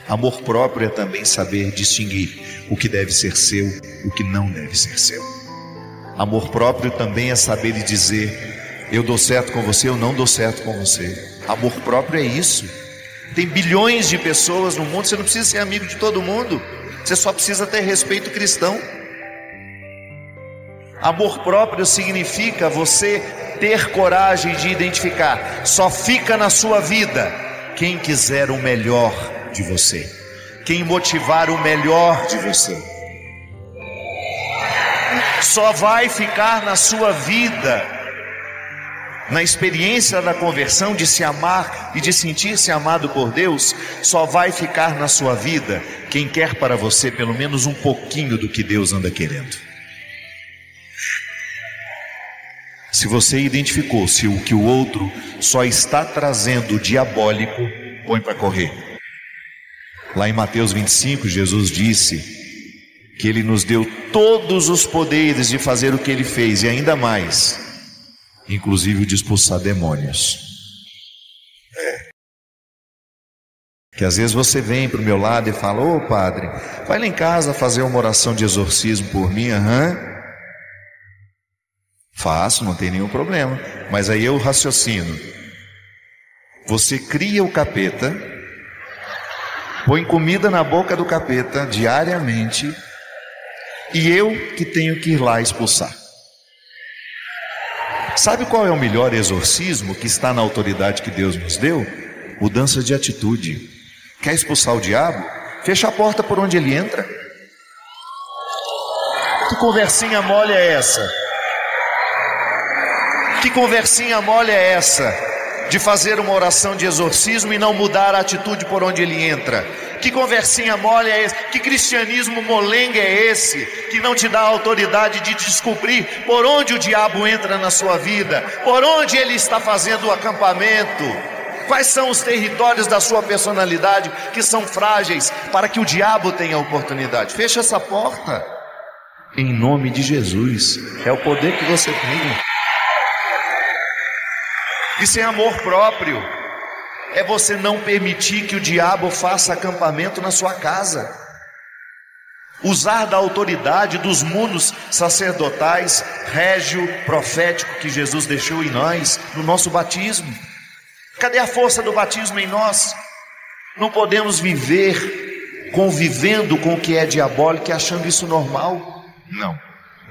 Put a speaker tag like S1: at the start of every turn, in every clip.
S1: Amor próprio é também saber distinguir o que deve ser seu, o que não deve ser seu. Amor próprio também é saber dizer: eu dou certo com você, eu não dou certo com você. Amor próprio é isso. Tem bilhões de pessoas no mundo, você não precisa ser amigo de todo mundo, você só precisa ter respeito cristão. Amor próprio significa você ter coragem de identificar: só fica na sua vida quem quiser o melhor de você, quem motivar o melhor de você. Só vai ficar na sua vida, na experiência da conversão, de se amar e de sentir-se amado por Deus, só vai ficar na sua vida quem quer para você pelo menos um pouquinho do que Deus anda querendo. Se você identificou se o que o outro só está trazendo diabólico, põe para correr. Lá em Mateus 25, Jesus disse que Ele nos deu todos os poderes de fazer o que Ele fez e ainda mais, inclusive o de expulsar demônios. Que às vezes você vem para o meu lado e fala: ô padre, vai lá em casa fazer uma oração de exorcismo por mim. Faço, não tem nenhum problema. Mas aí eu raciocino: você cria o capeta, põe comida na boca do capeta diariamente, e eu que tenho que ir lá expulsar. Sabe qual é o melhor exorcismo que está na autoridade que Deus nos deu? Mudança de atitude. Quer expulsar o diabo? Fecha a porta por onde ele entra. Que conversinha mole é essa? Que conversinha mole é essa de fazer uma oração de exorcismo e não mudar a atitude por onde ele entra? Que conversinha mole é esse? Que cristianismo molenga é esse que não te dá a autoridade de descobrir por onde o diabo entra na sua vida, por onde ele está fazendo o acampamento, quais são os territórios da sua personalidade que são frágeis para que o diabo tenha oportunidade? Fecha essa porta em nome de Jesus. É o poder que você tem. Isso é amor próprio. É você não permitir que o diabo faça acampamento na sua casa. Usar da autoridade dos mundos sacerdotais, régio, profético que Jesus deixou em nós, no nosso batismo. Cadê a força do batismo em nós? Não podemos viver convivendo com o que é diabólico e achando isso normal. Não.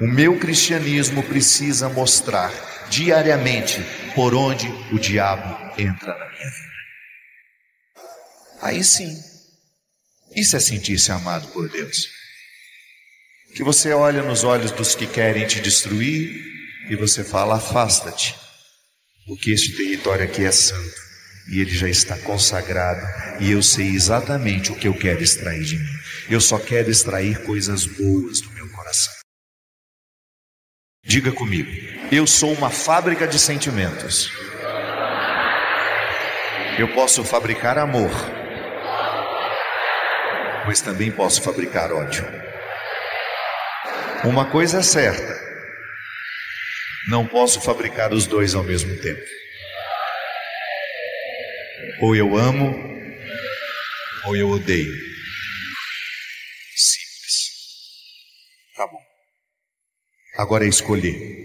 S1: O meu cristianismo precisa mostrar diariamente por onde o diabo entra na minha vida. Aí sim, isso é sentir-se amado por Deus. Que você olha nos olhos dos que querem te destruir e você fala: afasta-te, porque este território aqui é santo e ele já está consagrado, e eu sei exatamente o que eu quero extrair de mim. Eu só quero extrair coisas boas do meu coração. Diga comigo: eu sou uma fábrica de sentimentos. Eu posso fabricar amor, mas também posso fabricar ódio. Uma coisa é certa: não posso fabricar os dois ao mesmo tempo. Ou eu amo, ou eu odeio. Simples. Tá bom. Agora é escolher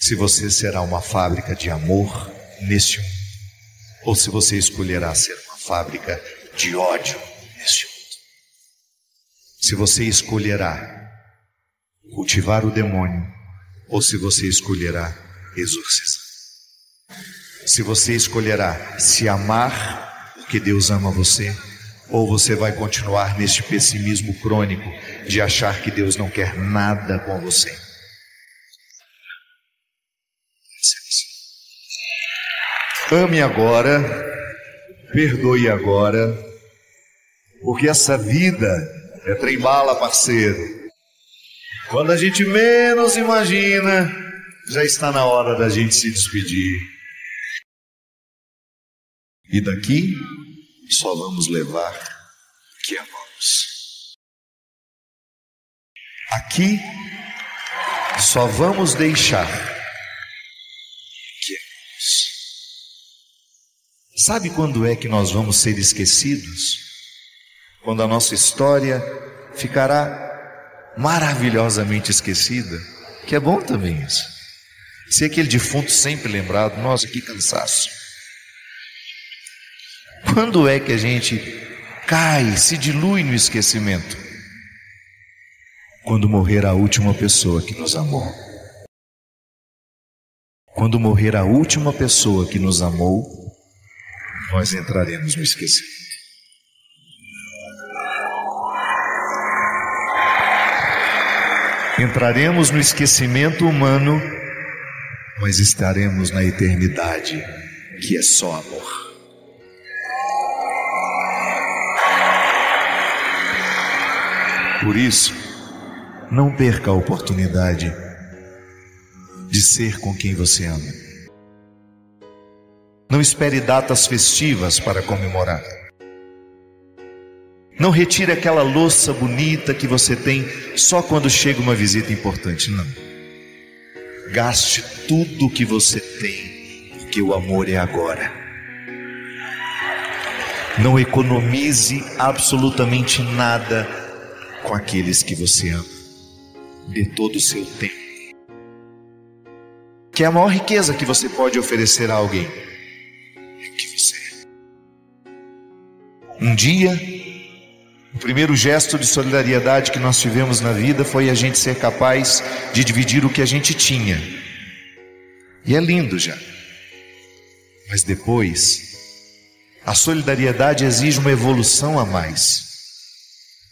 S1: se você será uma fábrica de amor neste mundo, ou se você escolherá ser uma fábrica de ódio neste mundo. Se você escolherá cultivar o demônio, ou se você escolherá exorcizar. Se você escolherá se amar porque Deus ama você, ou você vai continuar neste pessimismo crônico de achar que Deus não quer nada com você. Ame agora, perdoe agora, porque essa vida é trem-bala, parceiro. Quando a gente menos imagina, já está na hora da gente se despedir. E daqui só vamos levar o que amamos. Aqui só vamos deixar o que amamos. Sabe quando é que nós vamos ser esquecidos? quando a nossa história ficará maravilhosamente esquecida, que é bom também isso. Se aquele defunto sempre lembrado, nossa, que cansaço. Quando é que a gente cai, se dilui no esquecimento? Quando morrer a última pessoa que nos amou. Quando morrer a última pessoa que nos amou, nós entraremos no esquecimento. Entraremos no esquecimento humano, mas estaremos na eternidade, que é só amor. Por isso, não perca a oportunidade de ser com quem você ama. Não espere datas festivas para comemorar. Não retire aquela louça bonita que você tem só quando chega uma visita importante, não. Gaste tudo o que você tem, porque o amor é agora. Não economize absolutamente nada com aqueles que você ama. Dê todo o seu tempo, que é a maior riqueza que você pode oferecer a alguém. É o que você é. Um dia, o primeiro gesto de solidariedade que nós tivemos na vida foi a gente ser capaz de dividir o que a gente tinha. E é lindo já. Mas depois, a solidariedade exige uma evolução a mais.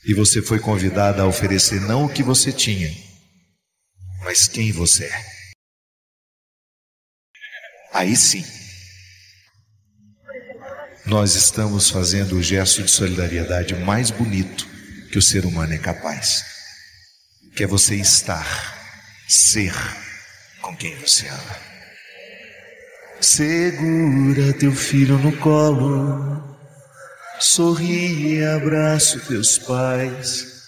S1: E você foi convidada a oferecer não o que você tinha, mas quem você é. Aí sim, nós estamos fazendo o gesto de solidariedade mais bonito que o ser humano é capaz, que é você ser com quem você ama. Segura teu filho no colo, sorri e abraça teus pais,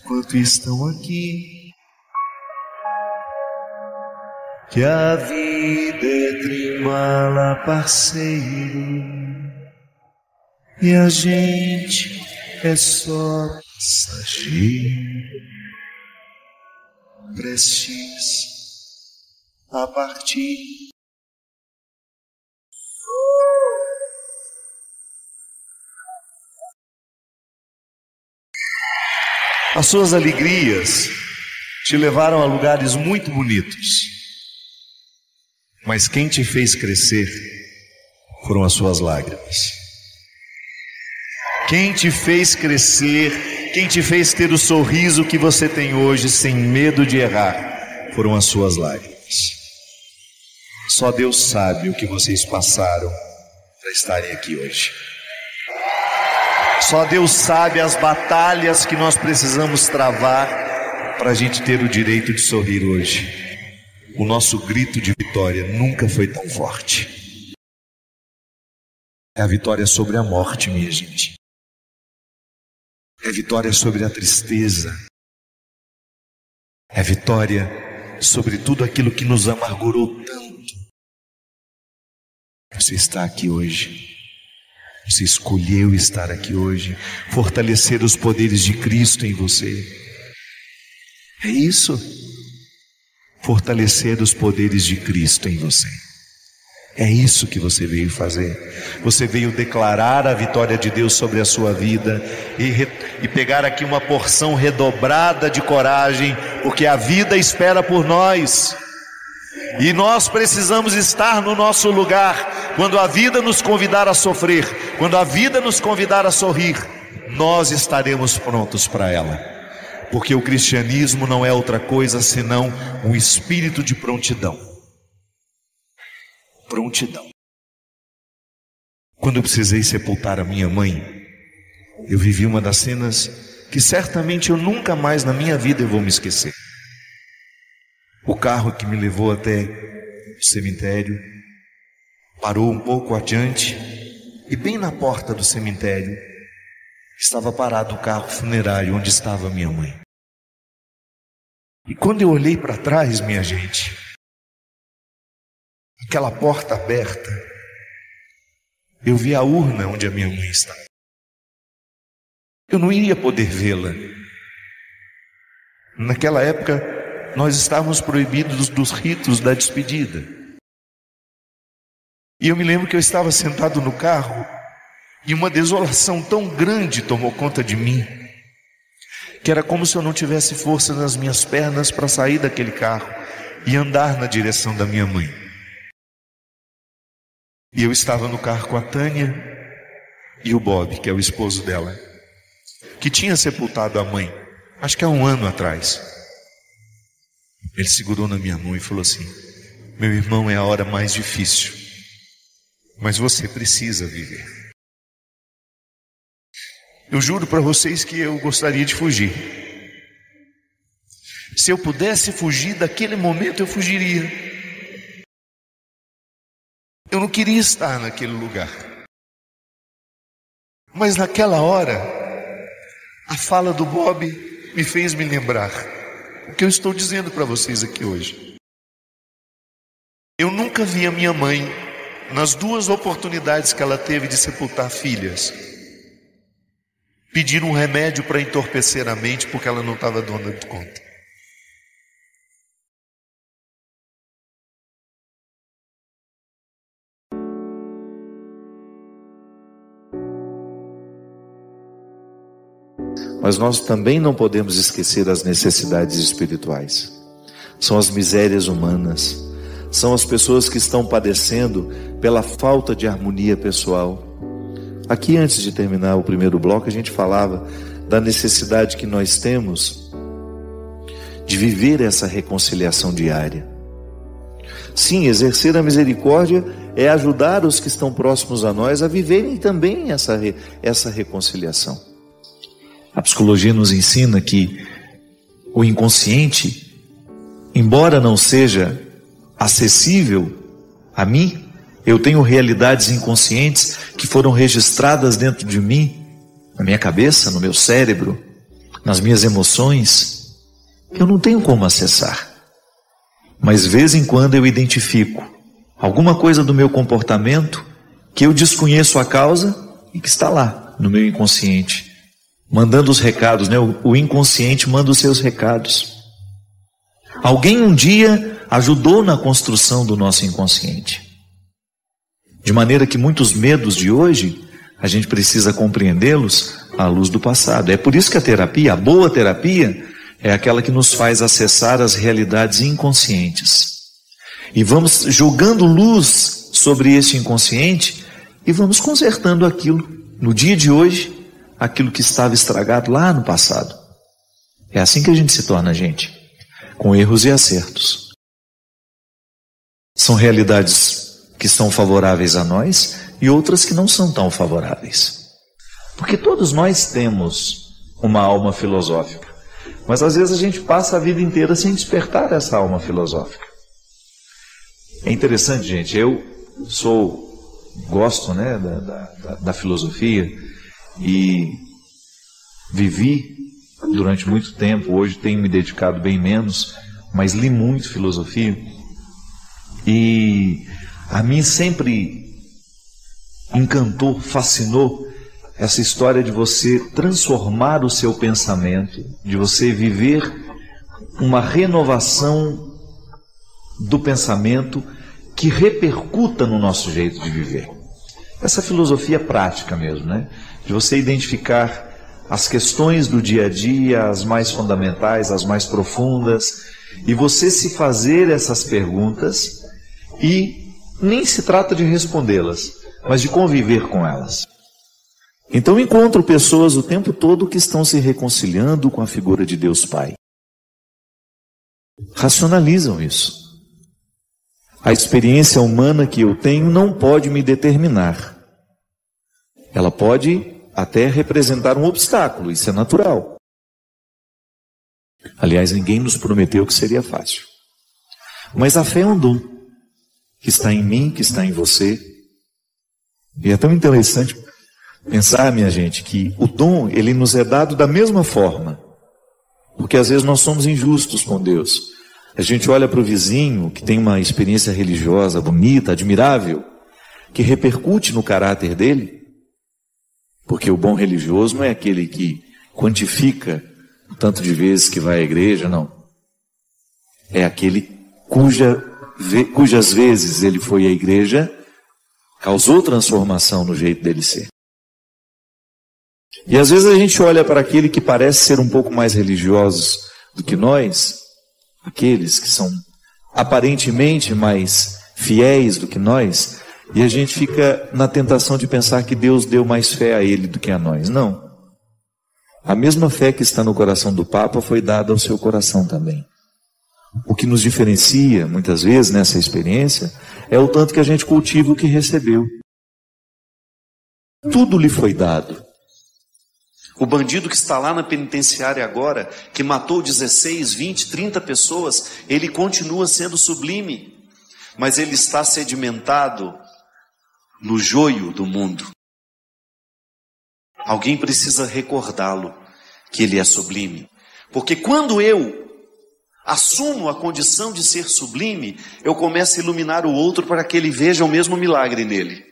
S1: enquanto estão aqui. Que a vida é trimala, parceiro, e a gente é só passageiro, prestes a partir. As suas alegrias te levaram a lugares muito bonitos, mas quem te fez crescer foram as suas lágrimas. Quem te fez crescer, quem te fez ter o sorriso que você tem hoje, sem medo de errar, foram as suas lágrimas. Só Deus sabe o que vocês passaram para estarem aqui hoje. Só Deus sabe as batalhas que nós precisamos travar para a gente ter o direito de sorrir hoje. O nosso grito de vitória nunca foi tão forte. É a vitória sobre a morte, minha gente. É a vitória sobre a tristeza. É a vitória sobre tudo aquilo que nos amargurou tanto. Você está aqui hoje. Você escolheu estar aqui hoje, fortalecer os poderes de Cristo em você. É isso. Fortalecer os poderes de Cristo em você. É isso que você veio fazer. Você veio declarar a vitória de Deus sobre a sua vida e pegar aqui uma porção redobrada de coragem, porque a vida espera por nós. E nós precisamos estar no nosso lugar. Quando a vida nos convidar a sofrer, quando a vida nos convidar a sorrir, nós estaremos prontos para ela. Porque o cristianismo não é outra coisa senão um espírito de prontidão. Prontidão. Quando eu precisei sepultar a minha mãe, eu vivi uma das cenas que certamente eu nunca mais na minha vida eu vou me esquecer. O carro que me levou até o cemitério parou um pouco adiante e bem na porta do cemitério estava parado o carro funerário onde estava minha mãe. E quando eu olhei para trás, minha gente, aquela porta aberta, eu vi a urna onde a minha mãe estava. eu não iria poder vê-la. Naquela época, nós estávamos proibidos dos ritos da despedida. E eu me lembro que eu estava sentado no carro e uma desolação tão grande tomou conta de mim, que era como se eu não tivesse força nas minhas pernas para sair daquele carro e andar na direção da minha mãe. E eu estava no carro com a Tânia e o Bob, que é o esposo dela, que tinha sepultado a mãe, acho que há 1 ano atrás. Ele segurou na minha mão e falou assim: meu irmão, é a hora mais difícil, mas você precisa viver. Eu juro para vocês que eu gostaria de fugir. Se eu pudesse fugir daquele momento, eu fugiria. Eu não queria estar naquele lugar. Mas naquela hora, a fala do Bob me fez me lembrar o que eu estou dizendo para vocês aqui hoje. Eu nunca vi a minha mãe, nas 2 oportunidades que ela teve de sepultar filhas, pedir um remédio para entorpecer a mente porque ela não estava dando conta.
S2: Mas nós também não podemos esquecer as necessidades espirituais. São as misérias humanas, são as pessoas que estão padecendo pela falta de harmonia pessoal. Aqui, antes de terminar o primeiro bloco, a gente falava da necessidade que nós temos de viver essa reconciliação diária. Sim, exercer a misericórdia é ajudar os que estão próximos a nós a viverem também essa reconciliação. A psicologia nos ensina que o inconsciente, embora não seja acessível a mim, eu tenho realidades inconscientes que foram registradas dentro de mim, na minha cabeça, no meu cérebro, nas minhas emoções, que eu não tenho como acessar. Mas de vez em quando eu identifico alguma coisa do meu comportamento que eu desconheço a causa e que está lá no meu inconsciente, mandando os recados, né? O inconsciente manda os seus recados. Alguém um dia ajudou na construção do nosso inconsciente. De maneira que muitos medos de hoje, a gente precisa compreendê-los à luz do passado. É por isso que a terapia, a boa terapia, é aquela que nos faz acessar as realidades inconscientes. E vamos jogando luz sobre esse inconsciente e vamos consertando aquilo, no dia de hoje, aquilo que estava estragado lá no passado. É assim que a gente se torna gente, com erros e acertos. São realidades que são favoráveis a nós e outras que não são tão favoráveis. Porque todos nós temos uma alma filosófica, mas às vezes a gente passa a vida inteira sem despertar essa alma filosófica. É interessante, gente, eu gosto, né, da filosofia e vivi durante muito tempo. Hoje tenho me dedicado bem menos, mas li muito filosofia. E a mim sempre encantou, fascinou essa história de você transformar o seu pensamento, de você viver uma renovação do pensamento que repercuta no nosso jeito de viver. Essa filosofia prática mesmo, né? De você identificar as questões do dia a dia, as mais fundamentais, as mais profundas, e você se fazer essas perguntas e nem se trata de respondê-las, mas de conviver com elas. Então encontro pessoas o tempo todo que estão se reconciliando com a figura de Deus Pai. Racionalizam isso. A experiência humana que eu tenho não pode me determinar. Ela pode até representar um obstáculo, isso é natural. Aliás, ninguém nos prometeu que seria fácil. Mas a fé é um dom, que está em mim, que está em você. E é tão interessante pensar, minha gente, que o dom, ele nos é dado da mesma forma. Porque às vezes nós somos injustos com Deus. A gente olha para o vizinho, que tem uma experiência religiosa bonita, admirável, que repercute no caráter dele, Porque o bom religioso não é aquele que quantifica o tanto de vezes que vai à igreja, não. É aquele cujas vezes ele foi à igreja, causou transformação no jeito dele ser. E às vezes a gente olha para aquele que parece ser um pouco mais religiosos do que nós, aqueles que são aparentemente mais fiéis do que nós, e a gente fica na tentação de pensar que Deus deu mais fé a ele do que a nós. Não. A mesma fé que está no coração do Papa foi dada ao seu coração também. O que nos diferencia, muitas vezes, nessa experiência, é o tanto que a gente cultiva o que recebeu. Tudo lhe foi dado. O bandido que está lá na penitenciária agora, que matou 16, 20, 30 pessoas, ele continua sendo sublime, mas ele está sedimentado no joio do mundo. Alguém precisa recordá-lo que ele é sublime, porque quando eu assumo a condição de ser sublime, eu começo a iluminar o outro para que ele veja o mesmo milagre nele.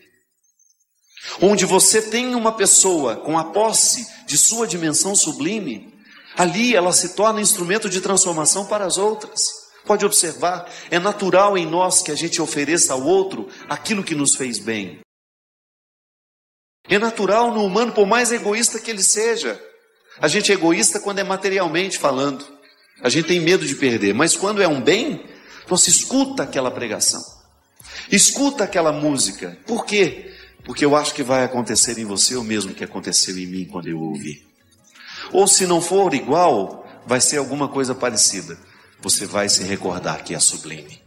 S2: Onde você tem uma pessoa com a posse de sua dimensão sublime, ali ela se torna instrumento de transformação para as outras. Pode observar, é natural em nós que a gente ofereça ao outro aquilo que nos fez bem. É natural no humano, por mais egoísta que ele seja. A gente é egoísta quando é materialmente falando. A gente tem medo de perder, mas quando é um bem, você escuta aquela pregação, escuta aquela música. Por quê? Porque eu acho que vai acontecer em você o mesmo que aconteceu em mim quando eu ouvi. Ou se não for igual, vai ser alguma coisa parecida. Você vai se recordar que é sublime.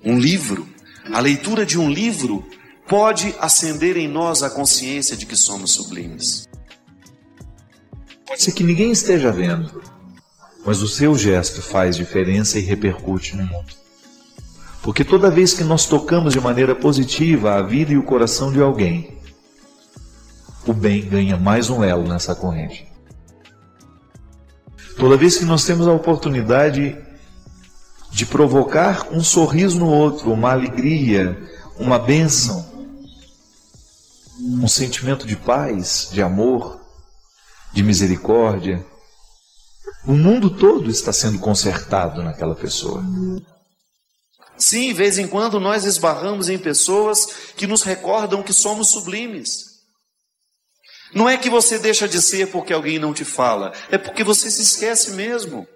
S2: Um livro, a leitura de um livro pode acender em nós a consciência de que somos sublimes. Pode ser que ninguém esteja vendo, mas o seu gesto faz diferença e repercute no mundo. Porque toda vez que nós tocamos de maneira positiva a vida e o coração de alguém, o bem ganha mais um elo nessa corrente. Toda vez que nós temos a oportunidade de provocar um sorriso no outro, uma alegria, uma bênção, um sentimento de paz, de amor, de misericórdia, o mundo todo está sendo consertado naquela pessoa.
S3: Sim, de vez em quando nós esbarramos em pessoas que nos recordam que somos sublimes. Não é que você deixa de ser porque alguém não te fala, é porque você se esquece mesmo.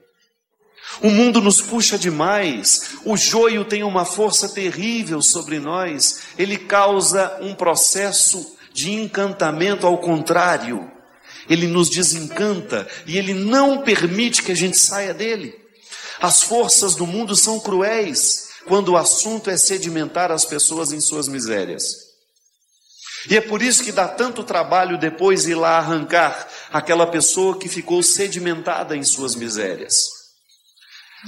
S3: O mundo nos puxa demais, o joio tem uma força terrível sobre nós, ele causa um processo de encantamento ao contrário. Ele nos desencanta e ele não permite que a gente saia dele. As forças do mundo são cruéis quando o assunto é sedimentar as pessoas em suas misérias. E é por isso que dá tanto trabalho depois ir lá arrancar aquela pessoa que ficou sedimentada em suas misérias.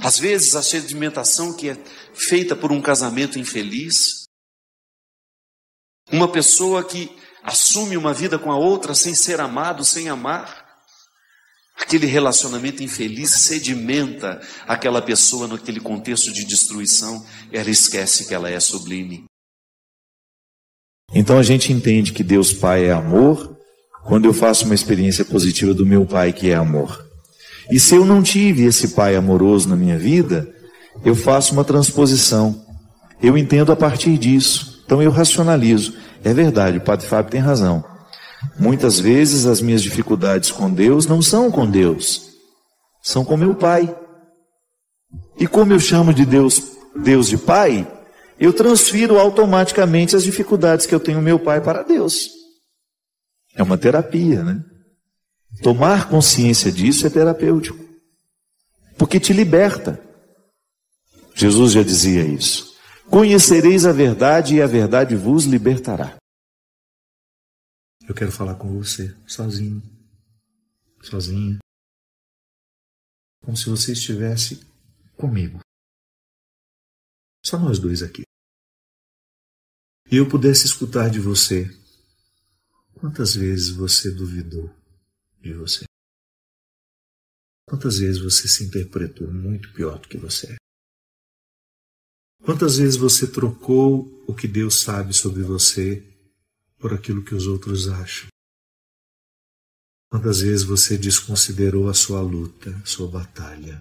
S3: Às vezes a sedimentação que é feita por um casamento infeliz, uma pessoa que assume uma vida com a outra sem ser amado, sem amar, aquele relacionamento infeliz sedimenta aquela pessoa naquele contexto de destruição, ela esquece que ela é sublime.
S2: Então a gente entende que Deus Pai é amor quando eu faço uma experiência positiva do meu Pai que é amor. E se eu não tive esse Pai amoroso na minha vida, eu faço uma transposição. Eu entendo a partir disso. Então eu racionalizo. É verdade, o Padre Fábio tem razão. Muitas vezes as minhas dificuldades com Deus não são com Deus, são com meu Pai. E como eu chamo de Deus de Pai, eu transfiro automaticamente as dificuldades que eu tenho com meu Pai para Deus. É uma terapia, né? Tomar consciência disso é terapêutico, porque te liberta. Jesus já dizia isso. Conhecereis a verdade e a verdade vos libertará.
S1: Eu quero falar com você, sozinho, sozinha, como se você estivesse comigo. Só nós dois aqui. E eu pudesse escutar de você. Quantas vezes você duvidou de você? Quantas vezes você se interpretou muito pior do que você é? Quantas vezes você trocou o que Deus sabe sobre você por aquilo que os outros acham?
S2: Quantas vezes você desconsiderou a sua luta, a sua batalha,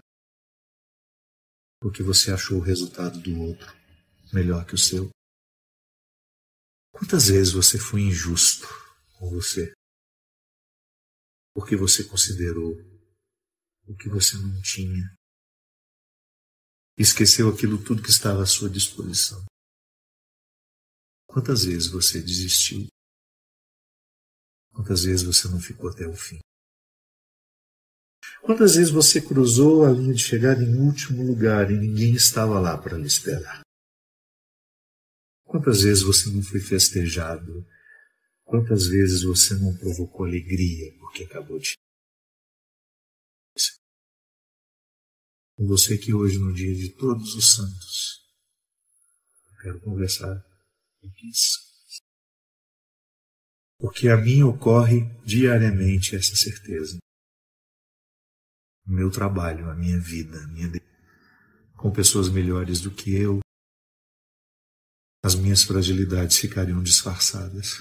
S2: porque você achou o resultado do outro melhor que o seu? Quantas vezes você foi injusto com você, porque você considerou o que você não tinha, esqueceu aquilo tudo que estava à sua disposição? Quantas vezes você desistiu? Quantas vezes você não ficou até o fim? Quantas vezes você cruzou a linha de chegada em último lugar e ninguém estava lá para lhe esperar? Quantas vezes você não foi festejado? Quantas vezes você não provocou alegria porque acabou de... Com você que hoje, no dia de Todos os Santos, eu quero conversar com isso. Porque a mim ocorre diariamente essa certeza. O meu trabalho, a minha vida, com pessoas melhores do que eu, as minhas fragilidades ficariam disfarçadas.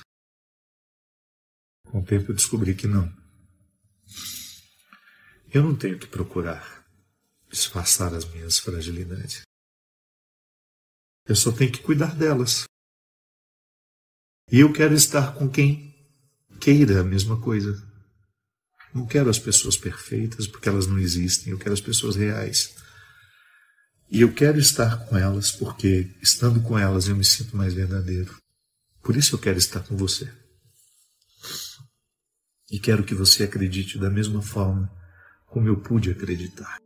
S2: Com o tempo eu descobri que não. Eu não tenho que procurar disfarçar as minhas fragilidades. Eu só tenho que cuidar delas. E eu quero estar com quem queira a mesma coisa. Não quero as pessoas perfeitas, porque elas não existem. Eu quero as pessoas reais. E eu quero estar com elas, porque estando com elas eu me sinto mais verdadeiro. Por isso eu quero estar com você. E quero que você acredite da mesma forma como eu pude acreditar.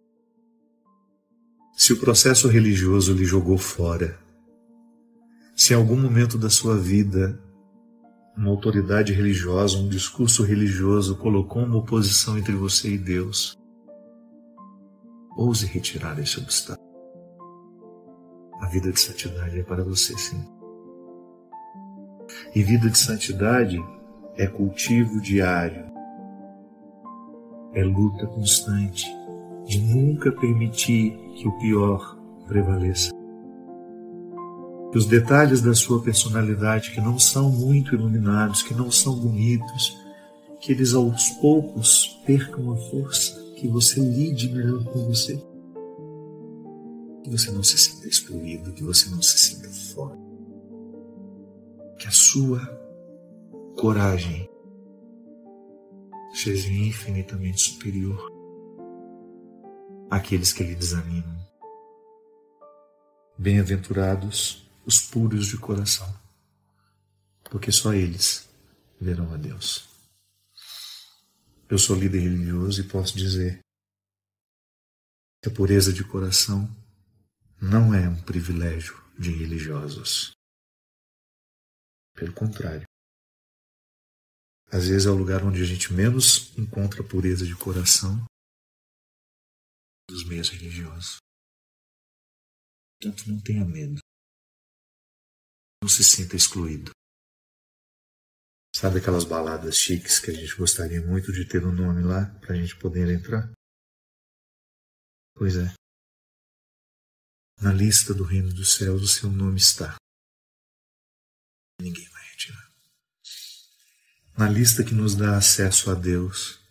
S2: Se o processo religioso lhe jogou fora, se em algum momento da sua vida uma autoridade religiosa, um discurso religioso colocou uma oposição entre você e Deus, ouse retirar esse obstáculo. A vida de santidade é para você, sim. E vida de santidade é cultivo diário, é luta constante, de nunca permitir que o pior prevaleça. Que os detalhes da sua personalidade, que não são muito iluminados, que não são bonitos, que eles aos poucos percam a força, que você lide melhor com você. Que você não se sinta excluído, que você não se sinta fora. Que a sua coragem seja infinitamente superior àqueles que lhe desanimam. Bem-aventurados os puros de coração, porque só eles verão a Deus. Eu sou líder religioso e posso dizer que a pureza de coração não é um privilégio de religiosos. Pelo contrário, às vezes é o lugar onde a gente menos encontra pureza de coração dos meios religiosos. Portanto, não tenha medo. Não se sinta excluído. Sabe aquelas baladas chiques que a gente gostaria muito de ter um nome lá para a gente poder entrar? Pois é. Na lista do reino dos céus o seu nome está. Ninguém vai retirar. Na lista que nos dá acesso a Deus,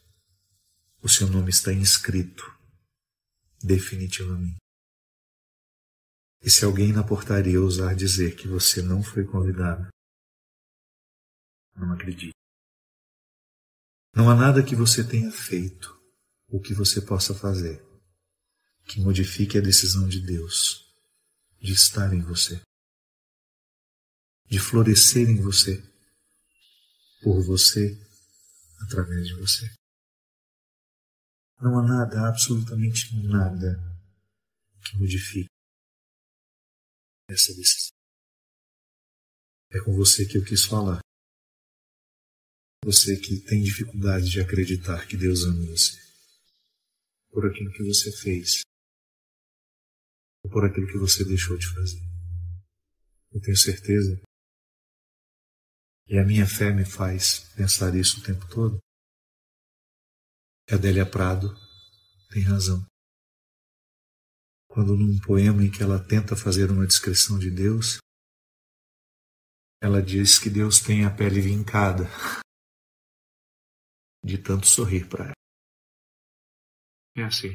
S2: o seu nome está inscrito definitivamente. E se alguém na portaria ousar dizer que você não foi convidado, não acredite. Não há nada que você tenha feito ou que você possa fazer que modifique a decisão de Deus de estar em você, de florescer em você, por você, através de você. Não há nada, absolutamente nada, que modifique essa decisão. É com você que eu quis falar. Você que tem dificuldade de acreditar que Deus ama você. Por aquilo que você fez. Ou por aquilo que você deixou de fazer. Eu tenho certeza. E a minha fé me faz pensar isso o tempo todo. Que a Adélia Prado tem razão. Quando num poema em que ela tenta fazer uma descrição de Deus, ela diz que Deus tem a pele vincada. de tanto sorrir para ela. É assim.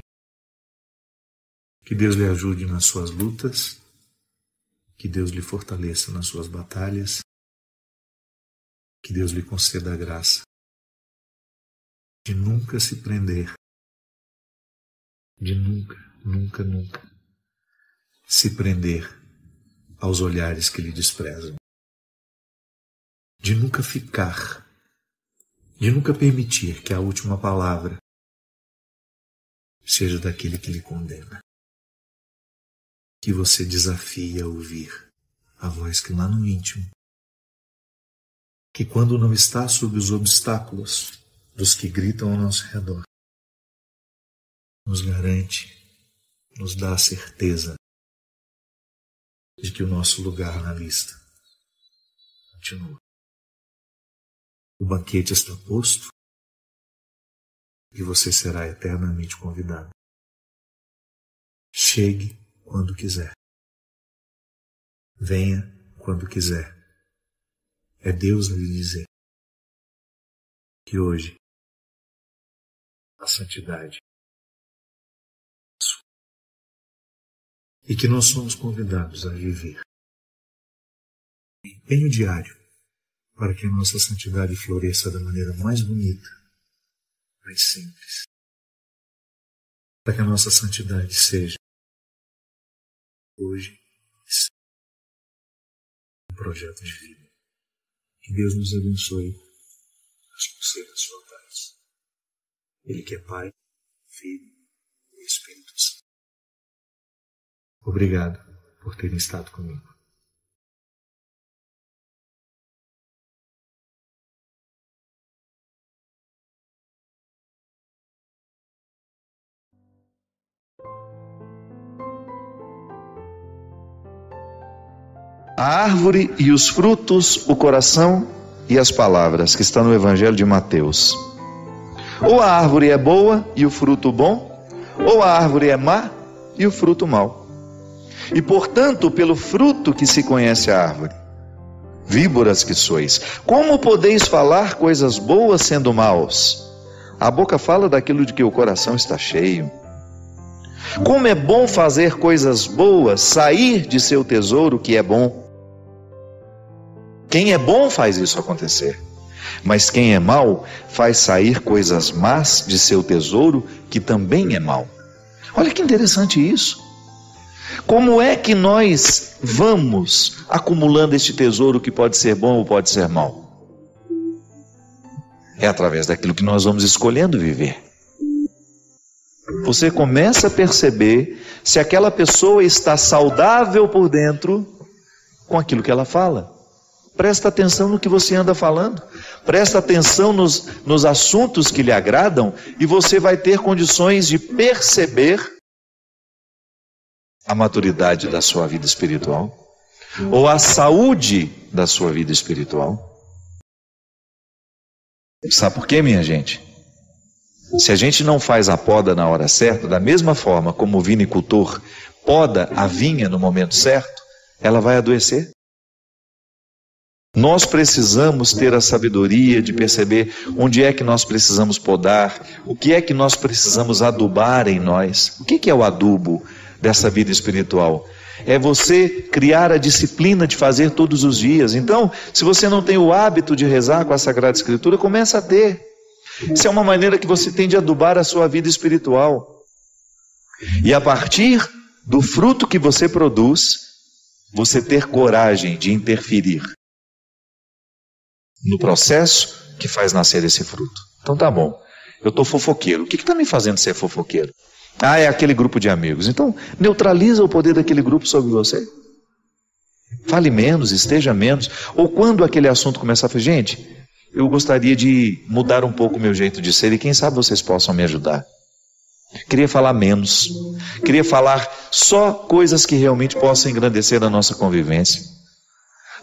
S2: Que Deus lhe ajude nas suas lutas, que Deus lhe fortaleça nas suas batalhas, que Deus lhe conceda a graça de nunca se prender, de nunca se prender aos olhares que lhe desprezam, de nunca permitir que a última palavra seja daquele que lhe condena. Que você desafie a ouvir a voz que lá no íntimo, que quando não está sob os obstáculos dos que gritam ao nosso redor, nos garante, nos dá a certeza de que o nosso lugar na lista continua. O banquete está posto e você será eternamente convidado. Chegue quando quiser. Venha quando quiser. É Deus a lhe dizer que hoje a santidade é sua. E que nós somos convidados a viver em empenho diário para que a nossa santidade floresça da maneira mais bonita, mais simples. Para que a nossa santidade seja hoje um projeto de vida. Que Deus nos abençoe, nos conceda a sua paz. Ele que é Pai, Filho e Espírito Santo. Obrigado por terem estado comigo.
S3: A árvore e os frutos, o coração e as palavras, que está no Evangelho de Mateus. Ou a árvore é boa e o fruto bom, ou a árvore é má e o fruto mau. E portanto, pelo fruto que se conhece a árvore. Víboras que sois, como podeis falar coisas boas sendo maus? A boca fala daquilo de que o coração está cheio. Como é bom fazer coisas boas, sair de seu tesouro que é bom. Quem é bom faz isso acontecer, mas quem é mau faz sair coisas más de seu tesouro que também é mau. Olha que interessante isso. Como é que nós vamos acumulando este tesouro que pode ser bom ou pode ser mau? É através daquilo que nós vamos escolhendo viver. Você começa a perceber se aquela pessoa está saudável por dentro com aquilo que ela fala. Presta atenção no que você anda falando. Presta atenção nos assuntos que lhe agradam e você vai ter condições de perceber a maturidade da sua vida espiritual ou a saúde da sua vida espiritual. Sabe por quê, minha gente? Se a gente não faz a poda na hora certa, da mesma forma como o vinicultor poda a vinha no momento certo, ela vai adoecer. Nós precisamos ter a sabedoria de perceber onde é que nós precisamos podar, o que é que nós precisamos adubar em nós. O que é o adubo dessa vida espiritual? É você criar a disciplina de fazer todos os dias. Então, se você não tem o hábito de rezar com a Sagrada Escritura, começa a ter. Isso é uma maneira que você tem de adubar a sua vida espiritual. E a partir do fruto que você produz, você ter coragem de interferir no processo que faz nascer esse fruto. Então tá bom, eu estou fofoqueiro. O que está me fazendo ser fofoqueiro? Ah, é aquele grupo de amigos. Então, neutraliza o poder daquele grupo sobre você. Fale menos, esteja menos. Ou quando aquele assunto começar a falar, gente, eu gostaria de mudar um pouco o meu jeito de ser e quem sabe vocês possam me ajudar. Queria falar menos. Queria falar só coisas que realmente possam engrandecer a nossa convivência.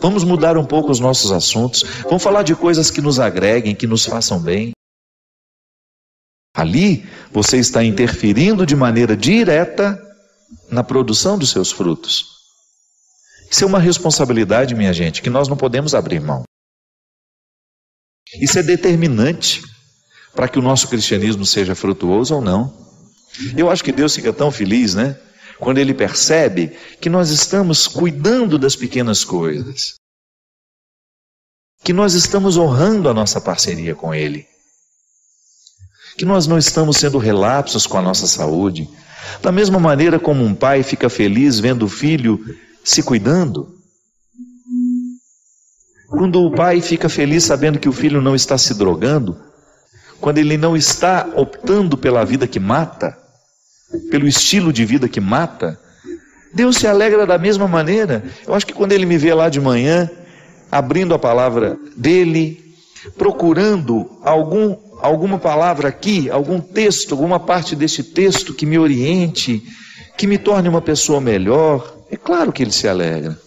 S3: Vamos mudar um pouco os nossos assuntos. Vamos falar de coisas que nos agreguem, que nos façam bem. Ali, você está interferindo de maneira direta na produção dos seus frutos. Isso é uma responsabilidade, minha gente, que nós não podemos abrir mão. Isso é determinante.
S2: para que o nosso cristianismo seja frutuoso ou não. Eu acho que Deus fica tão feliz, né? Quando Ele percebe que nós estamos cuidando das pequenas coisas, que nós estamos honrando a nossa parceria com Ele, que nós não estamos sendo relapsos com a nossa saúde, da mesma maneira como um pai fica feliz vendo o filho se cuidando. Quando o pai fica feliz sabendo que o filho não está se drogando, quando ele não está optando pela vida que mata, pelo estilo de vida que mata, Deus se alegra da mesma maneira. Eu acho que quando Ele me vê lá de manhã, abrindo a palavra dEle, procurando alguma palavra aqui, algum texto, alguma parte deste texto que me oriente, que me torne uma pessoa melhor, é claro que Ele se alegra.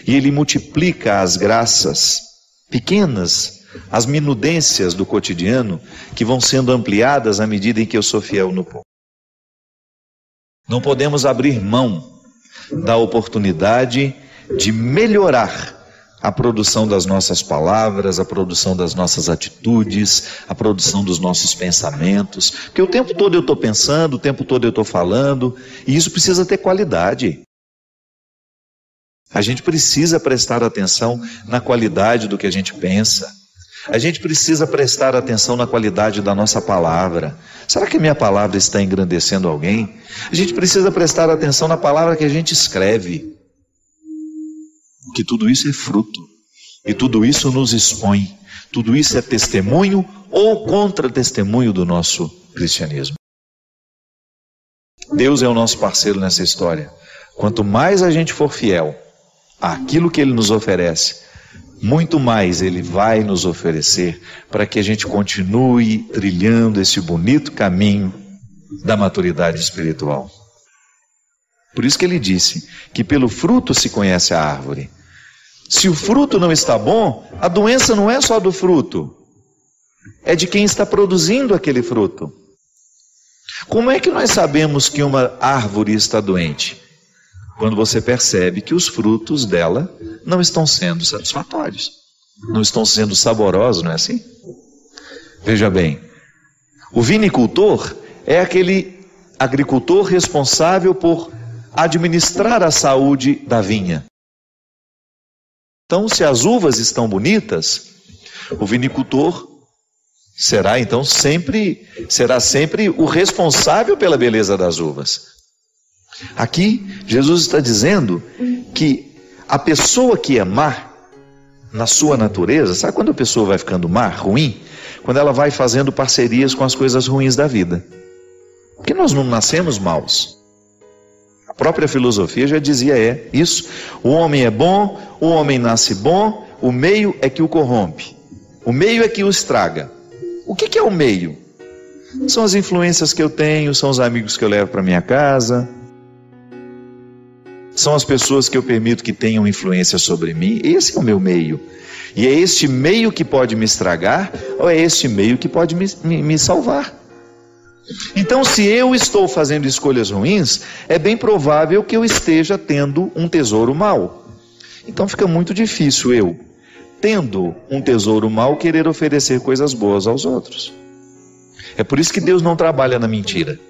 S2: E Ele multiplica as graças pequenas, as minudências do cotidiano, que vão sendo ampliadas à medida em que eu sou fiel no pouco. Não podemos abrir mão da oportunidade de melhorar a produção das nossas palavras, a produção das nossas atitudes, a produção dos nossos pensamentos, porque o tempo todo eu estou pensando, o tempo todo eu estou falando, e isso precisa ter qualidade. A gente precisa prestar atenção na qualidade do que a gente pensa. A gente precisa prestar atenção na qualidade da nossa palavra. Será que a minha palavra está engrandecendo alguém? A gente precisa prestar atenção na palavra que a gente escreve. Porque tudo isso é fruto. E tudo isso nos expõe. Tudo isso é testemunho ou contra-testemunho do nosso cristianismo. Deus é o nosso parceiro nessa história. Quanto mais a gente for fiel àquilo que Ele nos oferece, muito mais Ele vai nos oferecer para que a gente continue trilhando esse bonito caminho da maturidade espiritual. Por isso que Ele disse que pelo fruto se conhece a árvore. Se o fruto não está bom, a doença não é só do fruto, é de quem está produzindo aquele fruto. Como é que nós sabemos que uma árvore está doente? Quando você percebe que os frutos dela não estão sendo satisfatórios, não estão sendo saborosos, não é assim? Veja bem, o vinicultor é aquele agricultor responsável por administrar a saúde da vinha. Então, se as uvas estão bonitas, o vinicultor será sempre o responsável pela beleza das uvas. Aqui, Jesus está dizendo que a pessoa que é má, na sua natureza, sabe quando a pessoa vai ficando má, ruim? Quando ela vai fazendo parcerias com as coisas ruins da vida. Porque nós não nascemos maus. A própria filosofia já dizia isso. O homem é bom, o homem nasce bom, o meio é que o corrompe. O meio é que o estraga. O que é o meio? São as influências que eu tenho, são os amigos que eu levo para minha casa, são as pessoas que eu permito que tenham influência sobre mim. Esse é o meu meio. E é este meio que pode me estragar, ou é este meio que pode me salvar. Então, se eu estou fazendo escolhas ruins, é bem provável que eu esteja tendo um tesouro mau. Então fica muito difícil eu, tendo um tesouro mau, querer oferecer coisas boas aos outros. É por isso que Deus não trabalha na mentira.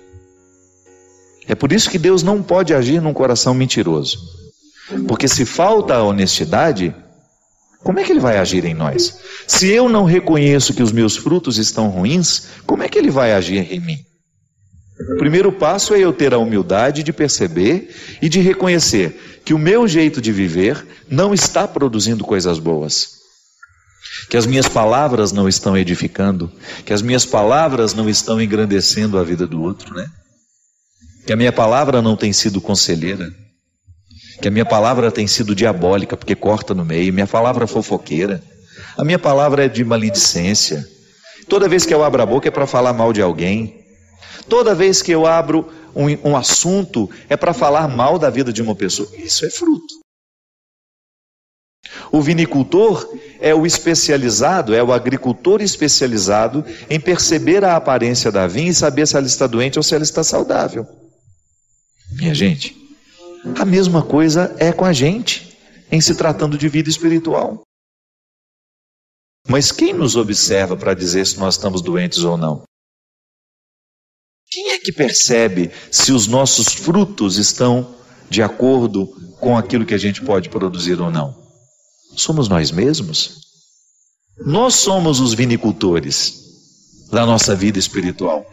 S2: É por isso que Deus não pode agir num coração mentiroso. Porque se falta a honestidade, como é que Ele vai agir em nós? Se eu não reconheço que os meus frutos estão ruins, como é que Ele vai agir em mim? O primeiro passo é eu ter a humildade de perceber e de reconhecer que o meu jeito de viver não está produzindo coisas boas. Que as minhas palavras não estão edificando, que as minhas palavras não estão engrandecendo a vida do outro, né? Que a minha palavra não tem sido conselheira, que a minha palavra tem sido diabólica, porque corta no meio, minha palavra é fofoqueira, a minha palavra é de maledicência. Toda vez que eu abro a boca é para falar mal de alguém, toda vez que eu abro um assunto é para falar mal da vida de uma pessoa. Isso é fruto. O vinicultor é o especializado, é o agricultor especializado em perceber a aparência da vinha e saber se ela está doente ou se ela está saudável. Minha gente, a mesma coisa é com a gente, em se tratando de vida espiritual. Mas quem nos observa para dizer se nós estamos doentes ou não? Quem é que percebe se os nossos frutos estão de acordo com aquilo que a gente pode produzir ou não? Somos nós mesmos. Nós somos os vinicultores da nossa vida espiritual.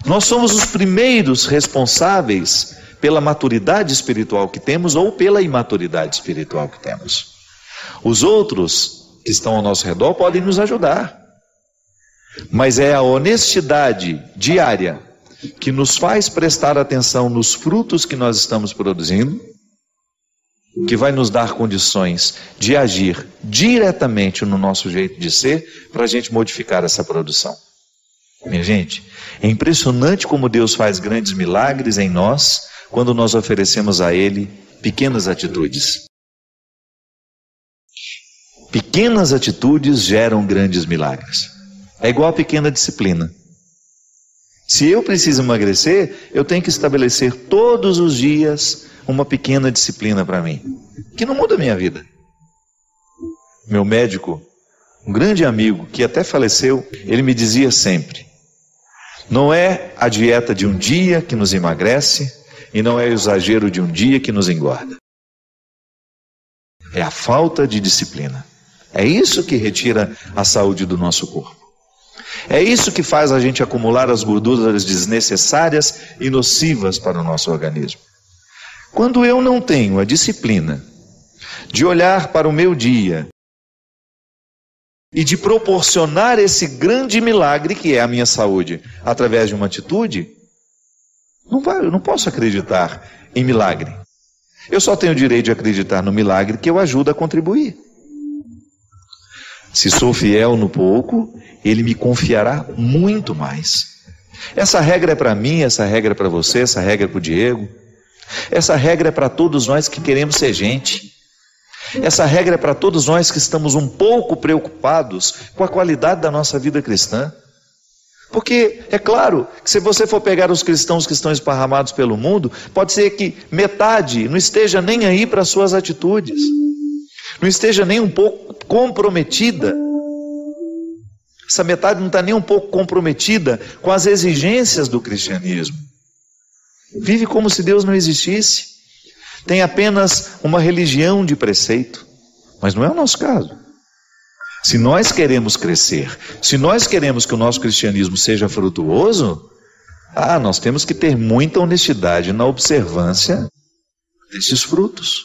S2: Nós somos os primeiros responsáveis pela maturidade espiritual que temos ou pela imaturidade espiritual que temos. Os outros que estão ao nosso redor podem nos ajudar, mas é a honestidade diária que nos faz prestar atenção nos frutos que nós estamos produzindo, que vai nos dar condições de agir diretamente no nosso jeito de ser, para a gente modificar essa produção. Minha gente, é impressionante como Deus faz grandes milagres em nós, quando nós oferecemos a Ele pequenas atitudes. Pequenas atitudes geram grandes milagres. É igual a pequena disciplina. Se eu preciso emagrecer, eu tenho que estabelecer todos os dias uma pequena disciplina para mim, que não muda a minha vida. Meu médico, um grande amigo que até faleceu, ele me dizia sempre: não é a dieta de um dia que nos emagrece e não é o exagero de um dia que nos engorda. É a falta de disciplina. É isso que retira a saúde do nosso corpo. É isso que faz a gente acumular as gorduras desnecessárias e nocivas para o nosso organismo. Quando eu não tenho a disciplina de olhar para o meu dia e de proporcionar esse grande milagre que é a minha saúde através de uma atitude, eu não posso acreditar em milagre. Eu só tenho o direito de acreditar no milagre que eu ajudo a contribuir. Se sou fiel no pouco, Ele me confiará muito mais. Essa regra é para mim, essa regra é para você, essa regra é para o Diego. Essa regra é para todos nós que queremos ser gente. Essa regra é para todos nós que estamos um pouco preocupados com a qualidade da nossa vida cristã. Porque, é claro, que se você for pegar os cristãos que estão esparramados pelo mundo, pode ser que metade não esteja nem aí para as suas atitudes. Não esteja nem um pouco comprometida. Essa metade não está nem um pouco comprometida com as exigências do cristianismo. Vive como se Deus não existisse. Tem apenas uma religião de preceito. Mas não é o nosso caso. Se nós queremos crescer, se nós queremos que o nosso cristianismo seja frutuoso, nós temos que ter muita honestidade na observância desses frutos.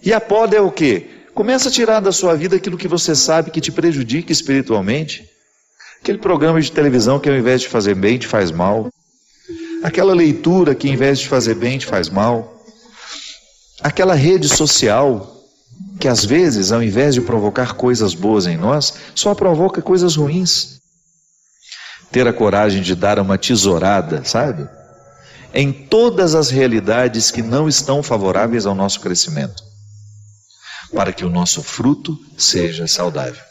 S2: E a poda é o quê? Começa a tirar da sua vida aquilo que você sabe que te prejudica espiritualmente. Aquele programa de televisão que ao invés de fazer bem te faz mal. Aquela leitura que ao invés de fazer bem te faz mal. Aquela rede social que às vezes, ao invés de provocar coisas boas em nós, só provoca coisas ruins. Ter a coragem de dar uma tesourada, sabe? Em todas as realidades que não estão favoráveis ao nosso crescimento, para que o nosso fruto seja saudável.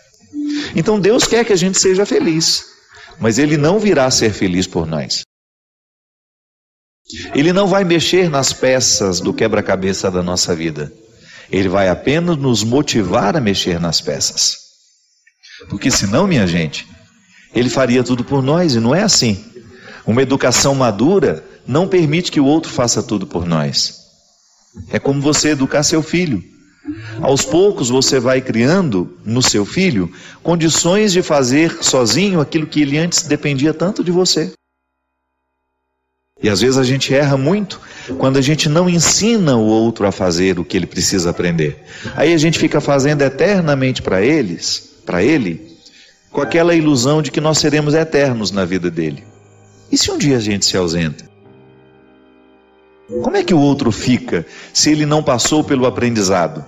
S2: Então Deus quer que a gente seja feliz, mas Ele não virá ser feliz por nós. Ele não vai mexer nas peças do quebra-cabeça da nossa vida. Ele vai apenas nos motivar a mexer nas peças. Porque senão, minha gente, Ele faria tudo por nós, e não é assim. Uma educação madura não permite que o outro faça tudo por nós. É como você educar seu filho. Aos poucos você vai criando no seu filho condições de fazer sozinho aquilo que ele antes dependia tanto de você. E às vezes a gente erra muito quando a gente não ensina o outro a fazer o que ele precisa aprender. Aí a gente fica fazendo eternamente para ele, com aquela ilusão de que nós seremos eternos na vida dele. E se um dia a gente se ausenta? Como é que o outro fica se ele não passou pelo aprendizado?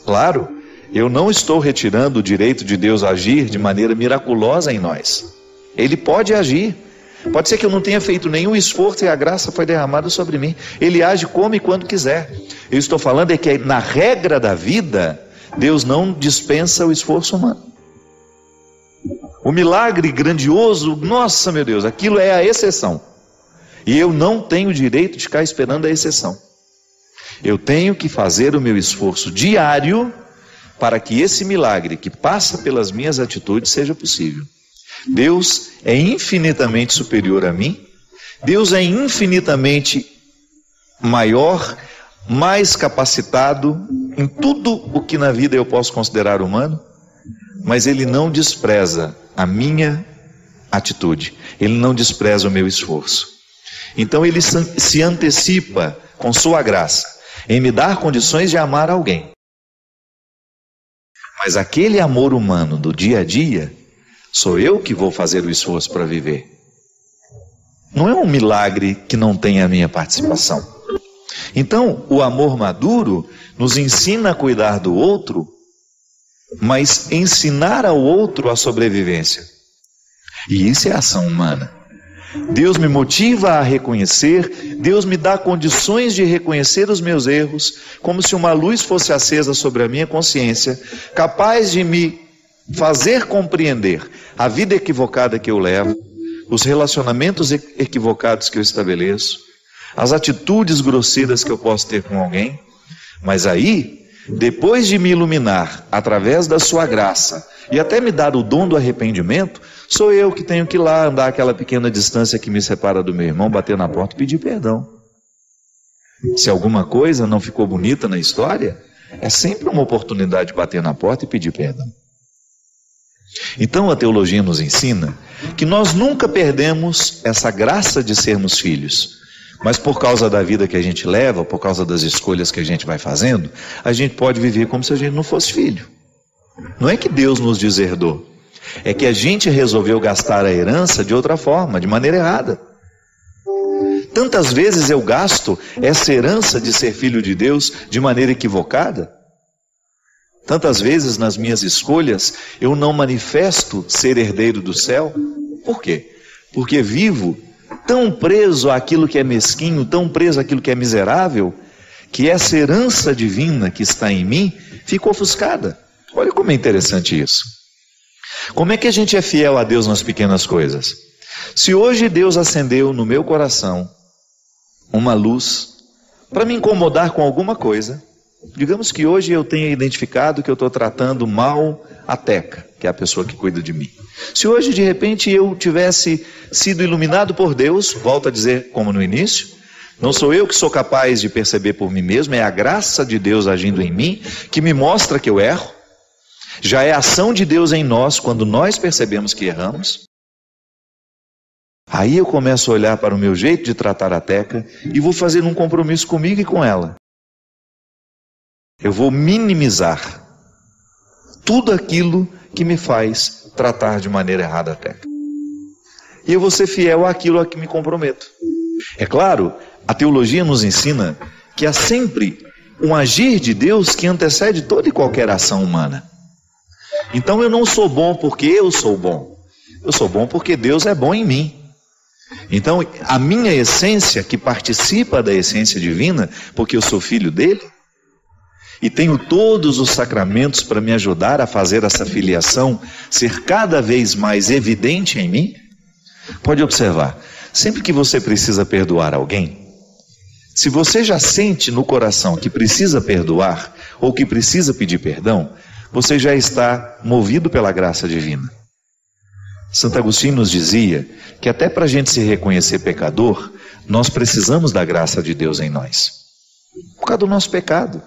S2: Claro, eu não estou retirando o direito de Deus agir de maneira miraculosa em nós. Ele pode agir. Pode ser que eu não tenha feito nenhum esforço e a graça foi derramada sobre mim. Ele age como e quando quiser. Eu estou falando é que na regra da vida, Deus não dispensa o esforço humano. O milagre grandioso, nossa meu Deus, aquilo é a exceção. E eu não tenho o direito de ficar esperando a exceção. Eu tenho que fazer o meu esforço diário para que esse milagre que passa pelas minhas atitudes seja possível. Deus é infinitamente superior a mim, Deus é infinitamente maior, mais capacitado em tudo o que na vida eu posso considerar humano, mas Ele não despreza a minha atitude, Ele não despreza o meu esforço. Então Ele se antecipa com sua graça em me dar condições de amar alguém. Mas aquele amor humano do dia a dia, sou eu que vou fazer o esforço para viver. Não é um milagre que não tem a minha participação. Então, o amor maduro nos ensina a cuidar do outro, mas ensinar ao outro a sobrevivência. E isso é ação humana. Deus me motiva a reconhecer, Deus me dá condições de reconhecer os meus erros, como se uma luz fosse acesa sobre a minha consciência, capaz de me fazer compreender a vida equivocada que eu levo, os relacionamentos equivocados que eu estabeleço, as atitudes grosseiras que eu posso ter com alguém. Mas aí, depois de me iluminar através da sua graça e até me dar o dom do arrependimento, sou eu que tenho que ir lá andar aquela pequena distância que me separa do meu irmão, bater na porta e pedir perdão. Se alguma coisa não ficou bonita na história, é sempre uma oportunidade de bater na porta e pedir perdão. Então a teologia nos ensina que nós nunca perdemos essa graça de sermos filhos, mas por causa da vida que a gente leva, por causa das escolhas que a gente vai fazendo, a gente pode viver como se a gente não fosse filho. Não é que Deus nos deserdou, é que a gente resolveu gastar a herança de outra forma, de maneira errada. Tantas vezes eu gasto essa herança de ser filho de Deus de maneira equivocada. Tantas vezes nas minhas escolhas eu não manifesto ser herdeiro do céu. Por quê? Porque vivo tão preso àquilo que é mesquinho, tão preso àquilo que é miserável, que essa herança divina que está em mim fica ofuscada. Olha como é interessante isso. Como é que a gente é fiel a Deus nas pequenas coisas? Se hoje Deus acendeu no meu coração uma luz para me incomodar com alguma coisa, digamos que hoje eu tenha identificado que eu estou tratando mal a Teca, que é a pessoa que cuida de mim. Se hoje de repente eu tivesse sido iluminado por Deus, volto a dizer como no início, não sou eu que sou capaz de perceber por mim mesmo, é a graça de Deus agindo em mim que me mostra que eu erro. Já é a ação de Deus em nós quando nós percebemos que erramos. Aí eu começo a olhar para o meu jeito de tratar a Teca e vou fazer um compromisso comigo e com ela. Eu vou minimizar tudo aquilo que me faz tratar de maneira errada a Teca. E eu vou ser fiel àquilo a que me comprometo. É claro, a teologia nos ensina que há sempre um agir de Deus que antecede toda e qualquer ação humana. Então eu não sou bom porque eu sou bom. Eu sou bom porque Deus é bom em mim. Então a minha essência, que participa da essência divina, porque eu sou filho dele, e tenho todos os sacramentos para me ajudar a fazer essa filiação ser cada vez mais evidente em mim. Pode observar, sempre que você precisa perdoar alguém, se você já sente no coração que precisa perdoar ou que precisa pedir perdão, você já está movido pela graça divina. Santo Agostinho nos dizia que até para a gente se reconhecer pecador, nós precisamos da graça de Deus em nós, por causa do nosso pecado.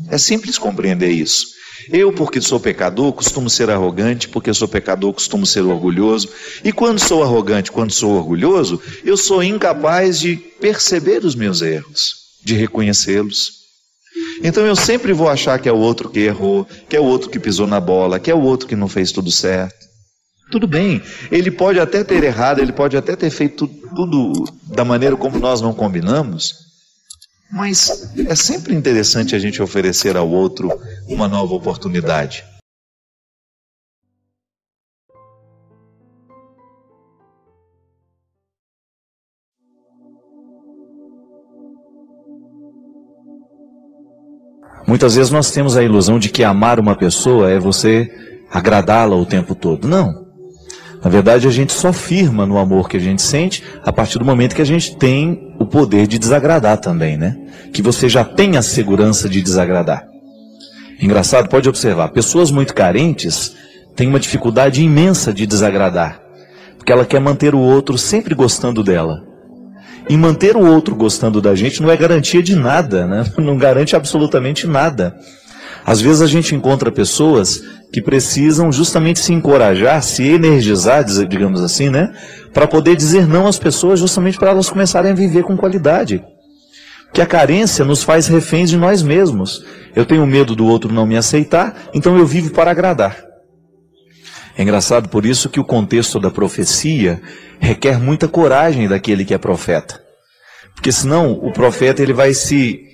S2: É simples compreender isso. Eu, porque sou pecador, costumo ser arrogante, porque sou pecador, costumo ser orgulhoso. E quando sou arrogante, quando sou orgulhoso, eu sou incapaz de perceber os meus erros, de reconhecê-los. Então eu sempre vou achar que é o outro que errou, que é o outro que pisou na bola, que é o outro que não fez tudo certo. Tudo bem, ele pode até ter errado, ele pode até ter feito tudo da maneira como nós não combinamos, mas é sempre interessante a gente oferecer ao outro uma nova oportunidade. Muitas vezes nós temos a ilusão de que amar uma pessoa é você agradá-la o tempo todo. Não. Na verdade, a gente só firma no amor que a gente sente a partir do momento que a gente tem o poder de desagradar também, né? Que você já tem a segurança de desagradar. Engraçado, pode observar, pessoas muito carentes têm uma dificuldade imensa de desagradar, porque ela quer manter o outro sempre gostando dela. E manter o outro gostando da gente não é garantia de nada, né? Não garante absolutamente nada. Às vezes a gente encontra pessoas que precisam justamente se encorajar, se energizar, digamos assim, né? Para poder dizer não às pessoas, justamente para elas começarem a viver com qualidade. Que a carência nos faz reféns de nós mesmos. Eu tenho medo do outro não me aceitar, então eu vivo para agradar. É engraçado por isso que o contexto da profecia requer muita coragem daquele que é profeta. Porque senão o profeta ele vai se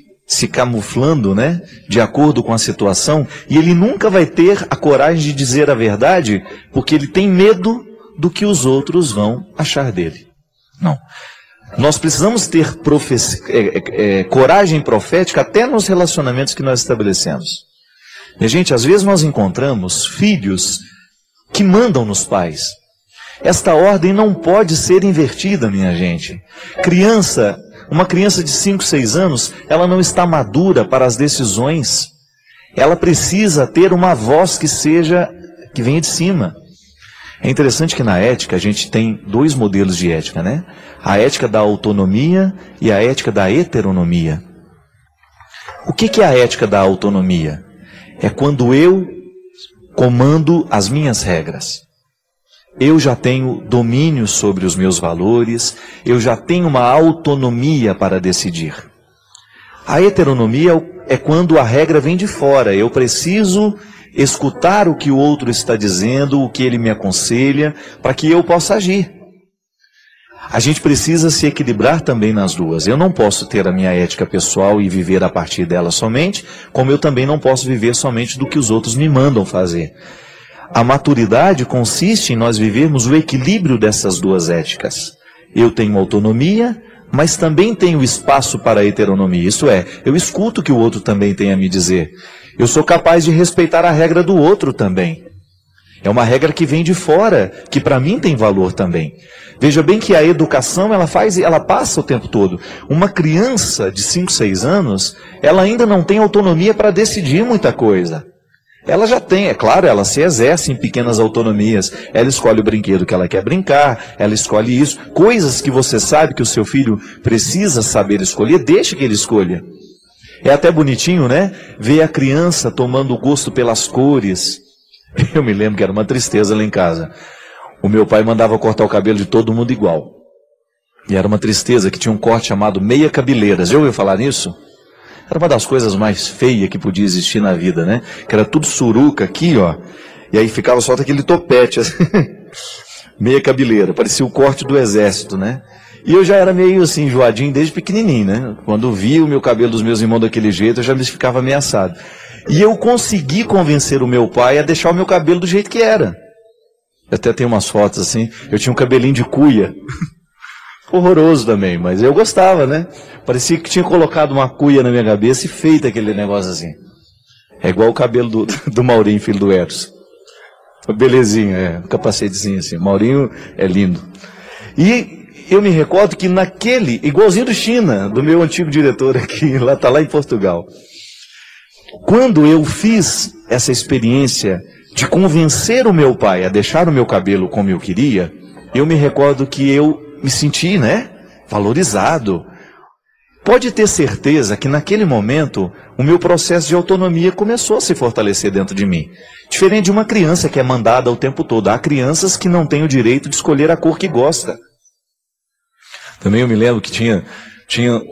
S2: camuflando, né, de acordo com a situação, e ele nunca vai ter a coragem de dizer a verdade, porque ele tem medo do que os outros vão achar dele. Não. Nós precisamos ter coragem profética até nos relacionamentos que nós estabelecemos. E, gente, às vezes nós encontramos filhos que mandam nos pais. Esta ordem não pode ser invertida, minha gente. Uma criança de 5, 6 anos, ela não está madura para as decisões. Ela precisa ter uma voz que venha de cima. É interessante que na ética a gente tem 2 modelos de ética, né? A ética da autonomia e a ética da heteronomia. O que é a ética da autonomia? É quando eu comando as minhas regras. Eu já tenho domínio sobre os meus valores, eu já tenho uma autonomia para decidir. A heteronomia é quando a regra vem de fora, eu preciso escutar o que o outro está dizendo, o que ele me aconselha, para que eu possa agir. A gente precisa se equilibrar também nas duas. Eu não posso ter a minha ética pessoal e viver a partir dela somente, como eu também não posso viver somente do que os outros me mandam fazer. A maturidade consiste em nós vivermos o equilíbrio dessas duas éticas. Eu tenho autonomia, mas também tenho espaço para a heteronomia. Isso é, eu escuto o que o outro também tem a me dizer. Eu sou capaz de respeitar a regra do outro também. É uma regra que vem de fora, que para mim tem valor também. Veja bem que a educação ela passa o tempo todo. Uma criança de 5, 6 anos, ela ainda não tem autonomia para decidir muita coisa. Ela já tem, é claro, ela se exerce em pequenas autonomias. Ela escolhe o brinquedo que ela quer brincar, ela escolhe isso. Coisas que você sabe que o seu filho precisa saber escolher, deixe que ele escolha. É até bonitinho, né? Ver a criança tomando gosto pelas cores. Eu me lembro que era uma tristeza lá em casa. O meu pai mandava cortar o cabelo de todo mundo igual. E era uma tristeza que tinha um corte chamado meia cabeleira. Já ouviu falar nisso? Era uma das coisas mais feias que podia existir na vida, né? Que era tudo suruca aqui, ó. E aí ficava só aquele topete, assim. Meia cabeleira. Parecia o corte do exército, né? E eu já era meio assim, enjoadinho desde pequenininho, né? Quando via o meu cabelo dos meus irmãos daquele jeito, eu já me ficava ameaçado. E eu consegui convencer o meu pai a deixar o meu cabelo do jeito que era. Eu até tenho umas fotos assim, eu tinha um cabelinho de cuia. Horroroso também, mas eu gostava, né? Parecia que tinha colocado uma cuia na minha cabeça e feito aquele negócio assim. É igual o cabelo do Maurinho, filho do Eros. Belezinha, um capacetezinho assim. Maurinho é lindo. E eu me recordo que naquele, igualzinho do China, do meu antigo diretor aqui, tá lá em Portugal. Quando eu fiz essa experiência de convencer o meu pai a deixar o meu cabelo como eu queria, eu me recordo que eu me senti, né, valorizado. Pode ter certeza que naquele momento o meu processo de autonomia começou a se fortalecer dentro de mim. Diferente de uma criança que é mandada o tempo todo. Há crianças que não têm o direito de escolher a cor que gosta. Também eu me lembro que tinha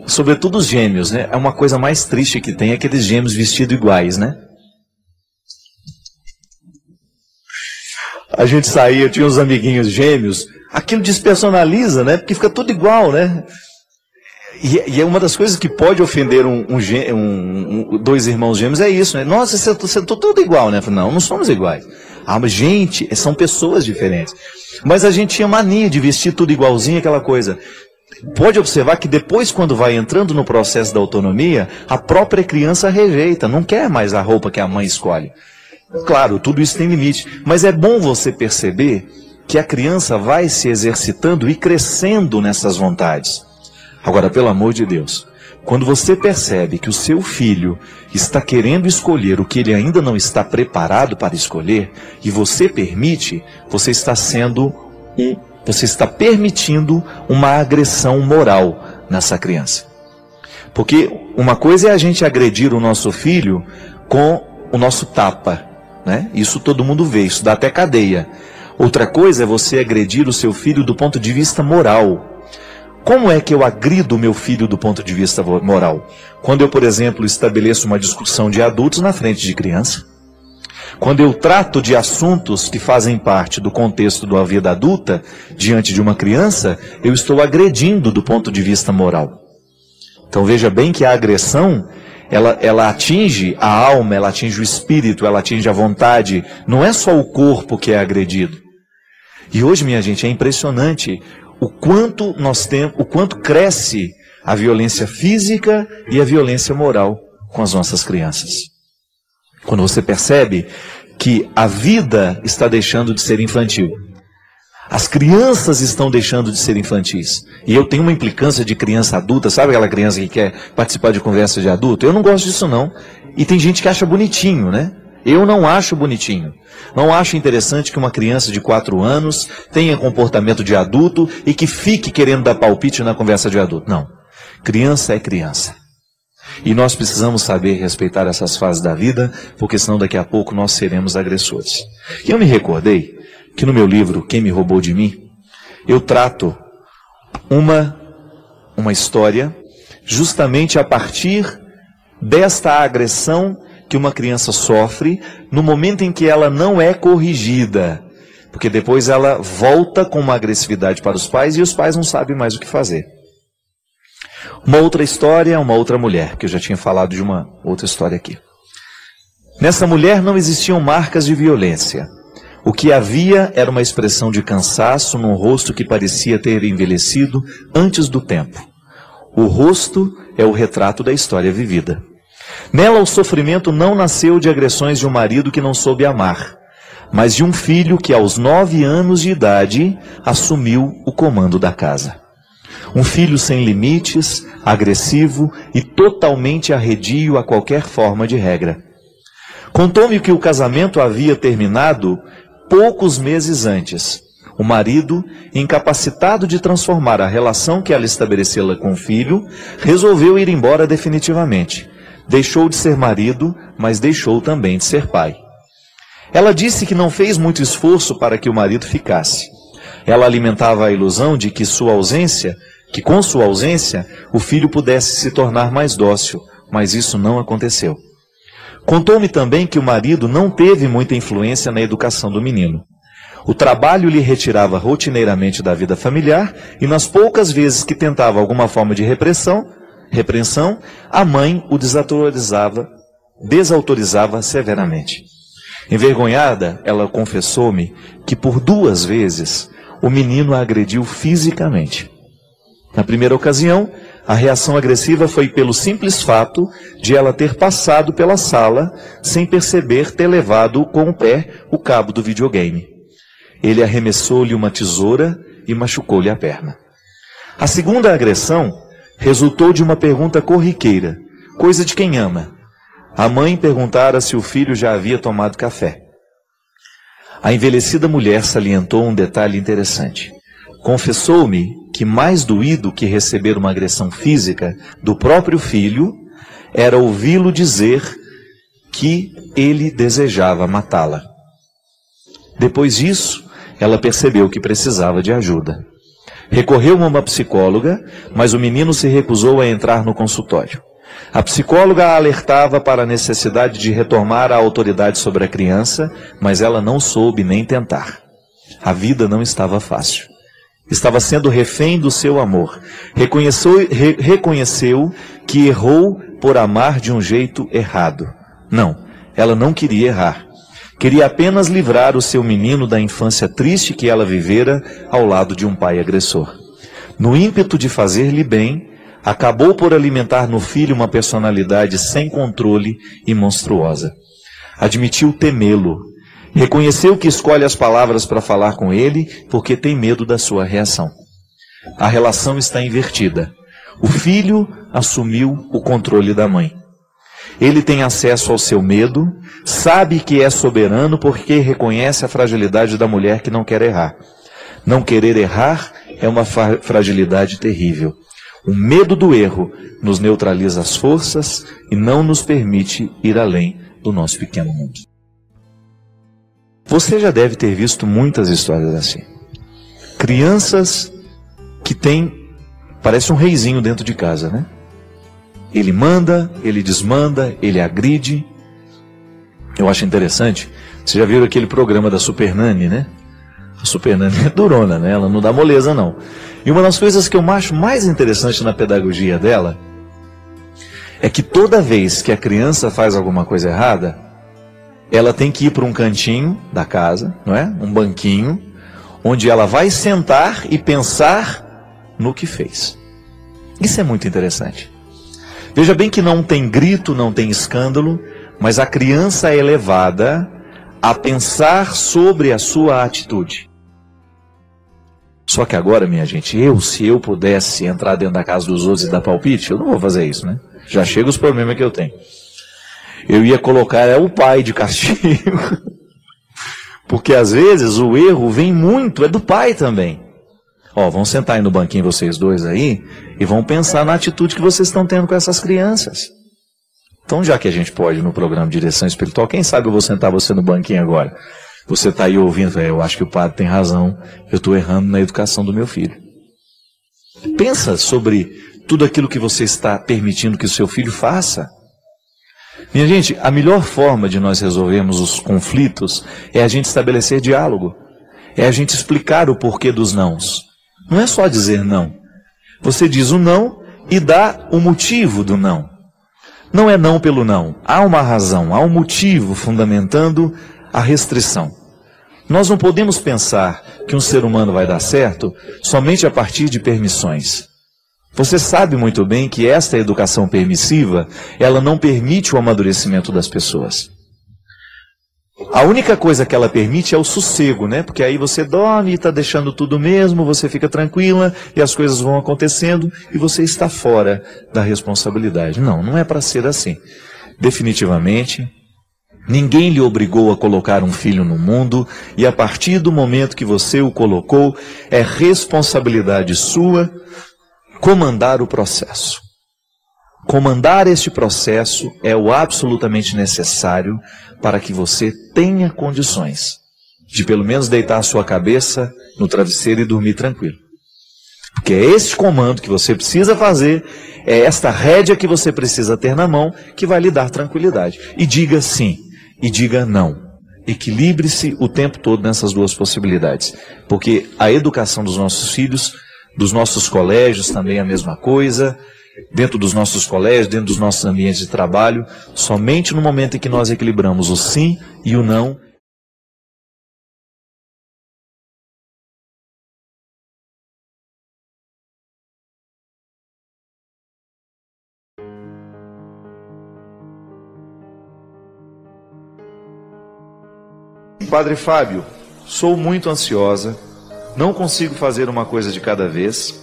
S2: sobretudo os gêmeos, né? É uma coisa mais triste que tem, aqueles gêmeos vestidos iguais, né? A gente saía, tinha uns amiguinhos gêmeos, aquilo despersonaliza, né? Porque fica tudo igual, né? E é uma das coisas que pode ofender dois irmãos gêmeos, é isso, né? Nossa, você tá tudo igual, né? Não somos iguais. Ah, mas gente, são pessoas diferentes. Mas a gente tinha mania de vestir tudo igualzinho, aquela coisa. Pode observar que depois, quando vai entrando no processo da autonomia, a própria criança rejeita, não quer mais a roupa que a mãe escolhe. Claro, tudo isso tem limite, mas é bom você perceber que a criança vai se exercitando e crescendo nessas vontades. Agora, pelo amor de Deus, Quando você percebe que o seu filho está querendo escolher o que ele ainda não está preparado para escolher, e você permite, você está permitindo uma agressão moral nessa criança. Porque uma coisa é a gente agredir o nosso filho com o nosso tapa, né? Isso todo mundo vê, isso dá até cadeia. Outra coisa é você agredir o seu filho do ponto de vista moral. Como é que eu agrido o meu filho do ponto de vista moral? Quando eu, por exemplo, estabeleço uma discussão de adultos na frente de criança. Quando eu trato de assuntos que fazem parte do contexto da vida adulta, diante de uma criança, eu estou agredindo do ponto de vista moral. Então veja bem que a agressão, ela atinge a alma, ela atinge o espírito, ela atinge a vontade. Não é só o corpo que é agredido. E hoje, minha gente, é impressionante o quanto cresce a violência física e a violência moral com as nossas crianças. Quando você percebe que a vida está deixando de ser infantil. As crianças estão deixando de ser infantis. E eu tenho uma implicância de criança adulta, sabe aquela criança que quer participar de conversa de adulto? Eu não gosto disso não. E tem gente que acha bonitinho, né? Eu não acho bonitinho. Não acho interessante que uma criança de 4 anos tenha comportamento de adulto e que fique querendo dar palpite na conversa de adulto. Não. Criança é criança. E nós precisamos saber respeitar essas fases da vida, porque senão daqui a pouco nós seremos agressores. E eu me recordei que no meu livro, Quem Me Roubou de Mim, eu trato uma história justamente a partir desta agressão que uma criança sofre no momento em que ela não é corrigida. Porque depois ela volta com uma agressividade para os pais e os pais não sabem mais o que fazer. Uma outra história, uma outra mulher, que eu já tinha falado de uma outra história aqui. Nessa mulher não existiam marcas de violência. O que havia era uma expressão de cansaço num rosto que parecia ter envelhecido antes do tempo. O rosto é o retrato da história vivida. Nela o sofrimento não nasceu de agressões de um marido que não soube amar, mas de um filho que aos 9 anos de idade assumiu o comando da casa. Um filho sem limites, agressivo e totalmente arredio a qualquer forma de regra. Contou-me que o casamento havia terminado poucos meses antes. O marido, incapacitado de transformar a relação que ela estabeleceu com o filho, resolveu ir embora definitivamente. Deixou de ser marido, mas deixou também de ser pai. Ela disse que não fez muito esforço para que o marido ficasse. Ela alimentava a ilusão de que com sua ausência, o filho pudesse se tornar mais dócil, mas isso não aconteceu. Contou-me também que o marido não teve muita influência na educação do menino. O trabalho lhe retirava rotineiramente da vida familiar e nas poucas vezes que tentava alguma forma de repreensão, a mãe o desautorizava severamente. Envergonhada, ela confessou-me que por 2 vezes o menino a agrediu fisicamente. Na primeira ocasião, a reação agressiva foi pelo simples fato de ela ter passado pela sala sem perceber ter levado com o pé o cabo do videogame. Ele arremessou-lhe uma tesoura e machucou-lhe a perna. A segunda agressão resultou de uma pergunta corriqueira, coisa de quem ama. A mãe perguntara se o filho já havia tomado café. A envelhecida mulher salientou um detalhe interessante. Confessou-me que mais doído que receber uma agressão física do próprio filho era ouvi-lo dizer que ele desejava matá-la. Depois disso, ela percebeu que precisava de ajuda. Recorreu a uma psicóloga, mas o menino se recusou a entrar no consultório. A psicóloga a alertava para a necessidade de retomar a autoridade sobre a criança, mas ela não soube nem tentar. A vida não estava fácil. Estava sendo refém do seu amor. Reconheceu que errou por amar de um jeito errado. Não, ela não queria errar. Queria apenas livrar o seu menino da infância triste que ela vivera ao lado de um pai agressor. No ímpeto de fazer-lhe bem, acabou por alimentar no filho uma personalidade sem controle e monstruosa. Admitiu temê-lo. Reconheceu que escolhe as palavras para falar com ele porque tem medo da sua reação. A relação está invertida. O filho assumiu o controle da mãe. Ele tem acesso ao seu medo, sabe que é soberano porque reconhece a fragilidade da mulher que não quer errar. Não querer errar é uma fragilidade terrível. O medo do erro nos neutraliza as forças e não nos permite ir além do nosso pequeno mundo. Você já deve ter visto muitas histórias assim. Crianças que têm, parece um reizinho dentro de casa, né? Ele manda, ele desmanda, ele agride. Eu acho interessante, vocês já viram aquele programa da Super Nani, né? A Super Nani é durona, né? Ela não dá moleza, não. E uma das coisas que eu acho mais interessante na pedagogia dela é que toda vez que a criança faz alguma coisa errada, ela tem que ir para um cantinho da casa, não é? Um banquinho, onde ela vai sentar e pensar no que fez. Isso é muito interessante. Veja bem que não tem grito, não tem escândalo, mas a criança é levada a pensar sobre a sua atitude. Só que agora, minha gente, se eu pudesse entrar dentro da casa dos outros e dar palpite, eu não vou fazer isso, né? Já chega os problemas que eu tenho. Eu ia colocar o pai de castigo. Porque às vezes o erro vem muito, é do pai também. Vão sentar aí no banquinho vocês dois aí e vão pensar na atitude que vocês estão tendo com essas crianças. Então, já que a gente pode no programa de direção espiritual, quem sabe eu vou sentar você no banquinho agora. Você está aí ouvindo, eu acho que o padre tem razão, eu estou errando na educação do meu filho. Pensa sobre tudo aquilo que você está permitindo que o seu filho faça. Minha gente, a melhor forma de nós resolvermos os conflitos é a gente estabelecer diálogo. É a gente explicar o porquê dos nãos. Não é só dizer não. Você diz o não e dá o motivo do não. Não é não pelo não. Há uma razão, há um motivo fundamentando a restrição. Nós não podemos pensar que um ser humano vai dar certo somente a partir de permissões. Você sabe muito bem que esta educação permissiva, ela não permite o amadurecimento das pessoas. A única coisa que ela permite é o sossego, né? Porque aí você dorme e está deixando tudo mesmo, você fica tranquila e as coisas vão acontecendo e você está fora da responsabilidade. Não é para ser assim. Definitivamente, ninguém lhe obrigou a colocar um filho no mundo e a partir do momento que você o colocou, é responsabilidade sua comandar o processo. Comandar este processo é o absolutamente necessário para que você tenha condições de pelo menos deitar a sua cabeça no travesseiro e dormir tranquilo. Porque é esse comando que você precisa fazer, é esta rédea que você precisa ter na mão que vai lhe dar tranquilidade. E diga sim, e diga não. Equilibre-se o tempo todo nessas duas possibilidades. Porque a educação dos nossos filhos, dos nossos colégios também é a mesma coisa. Dentro dos nossos colégios, dentro dos nossos ambientes de trabalho, somente no momento em que nós equilibramos o sim e o não. Padre Fábio, sou muito ansiosa, não consigo fazer uma coisa de cada vez.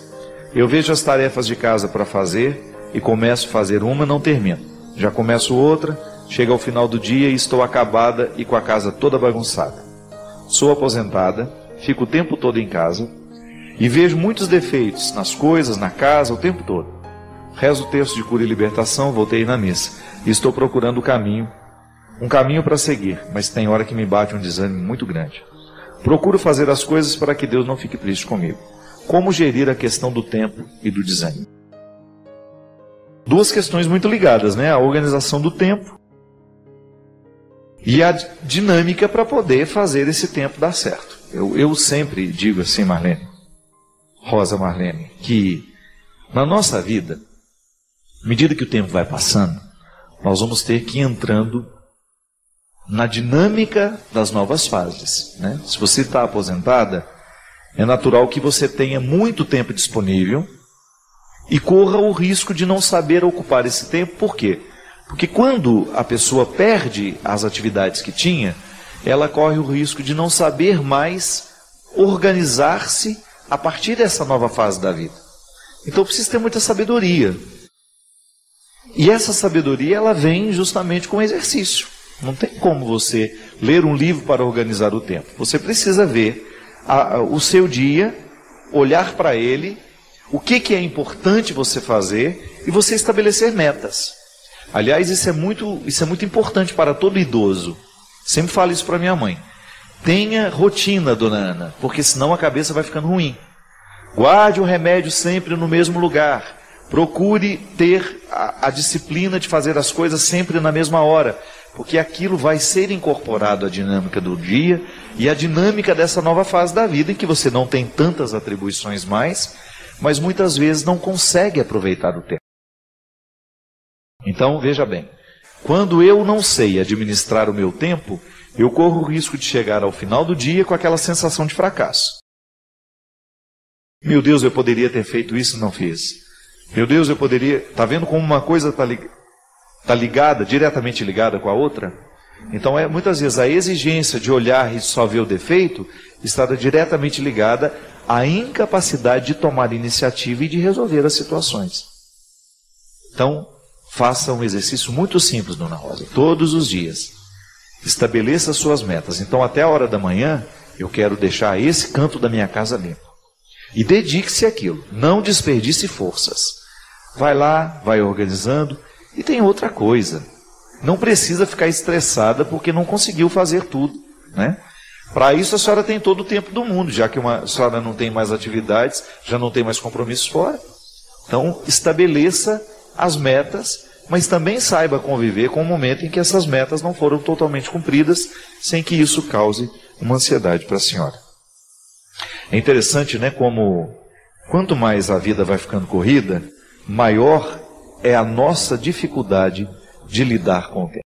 S2: Eu vejo as tarefas de casa para fazer e começo a fazer uma e não termino. Já começo outra, chega ao final do dia e estou acabada e com a casa toda bagunçada. Sou aposentada, fico o tempo todo em casa e vejo muitos defeitos nas coisas, na casa, o tempo todo. Rezo o terço de cura e libertação, voltei na missa e estou procurando um caminho para seguir, mas tem hora que me bate um desânimo muito grande. Procuro fazer as coisas para que Deus não fique triste comigo. Como gerir a questão do tempo e do desânimo? Duas questões muito ligadas, né? A organização do tempo e a dinâmica para poder fazer esse tempo dar certo. Eu sempre digo assim, Rosa Marlene, que na nossa vida, à medida que o tempo vai passando, nós vamos ter que ir entrando na dinâmica das novas fases, né? Se você está aposentada, é natural que você tenha muito tempo disponível e corra o risco de não saber ocupar esse tempo. Por quê? Porque quando a pessoa perde as atividades que tinha, ela corre o risco de não saber mais organizar-se a partir dessa nova fase da vida. Então eu preciso ter muita sabedoria. E essa sabedoria, ela vem justamente com exercício. Não tem como você ler um livro para organizar o tempo. Você precisa ver o seu dia, olhar para ele, o que é importante você fazer e você estabelecer metas. Aliás, isso é muito importante para todo idoso. Sempre falo isso para minha mãe. Tenha rotina, dona Ana, porque senão a cabeça vai ficando ruim. Guarde o remédio sempre no mesmo lugar. Procure ter a disciplina de fazer as coisas sempre na mesma hora, porque aquilo vai ser incorporado à dinâmica do dia e à dinâmica dessa nova fase da vida, em que você não tem tantas atribuições mais, mas muitas vezes não consegue aproveitar o tempo. Então, veja bem, quando eu não sei administrar o meu tempo, eu corro o risco de chegar ao final do dia com aquela sensação de fracasso. Meu Deus, eu poderia ter feito isso e não fiz. Meu Deus, eu poderia... Está vendo como uma coisa está ligada, diretamente ligada com a outra? Então, muitas vezes, a exigência de olhar e só ver o defeito está diretamente ligada à incapacidade de tomar iniciativa e de resolver as situações. Então, faça um exercício muito simples, dona Rosa, todos os dias. Estabeleça as suas metas. Então, até a hora da manhã, eu quero deixar esse canto da minha casa limpo. E dedique-se àquilo. Não desperdice forças. Vai lá, vai organizando. E tem outra coisa. Não precisa ficar estressada porque não conseguiu fazer tudo, né? Para isso a senhora tem todo o tempo do mundo, já que a senhora não tem mais atividades, já não tem mais compromissos fora. Então, estabeleça as metas, mas também saiba conviver com o momento em que essas metas não foram totalmente cumpridas, sem que isso cause uma ansiedade para a senhora. É interessante, né, como quanto mais a vida vai ficando corrida, maior é a nossa dificuldade de lidar com o tempo.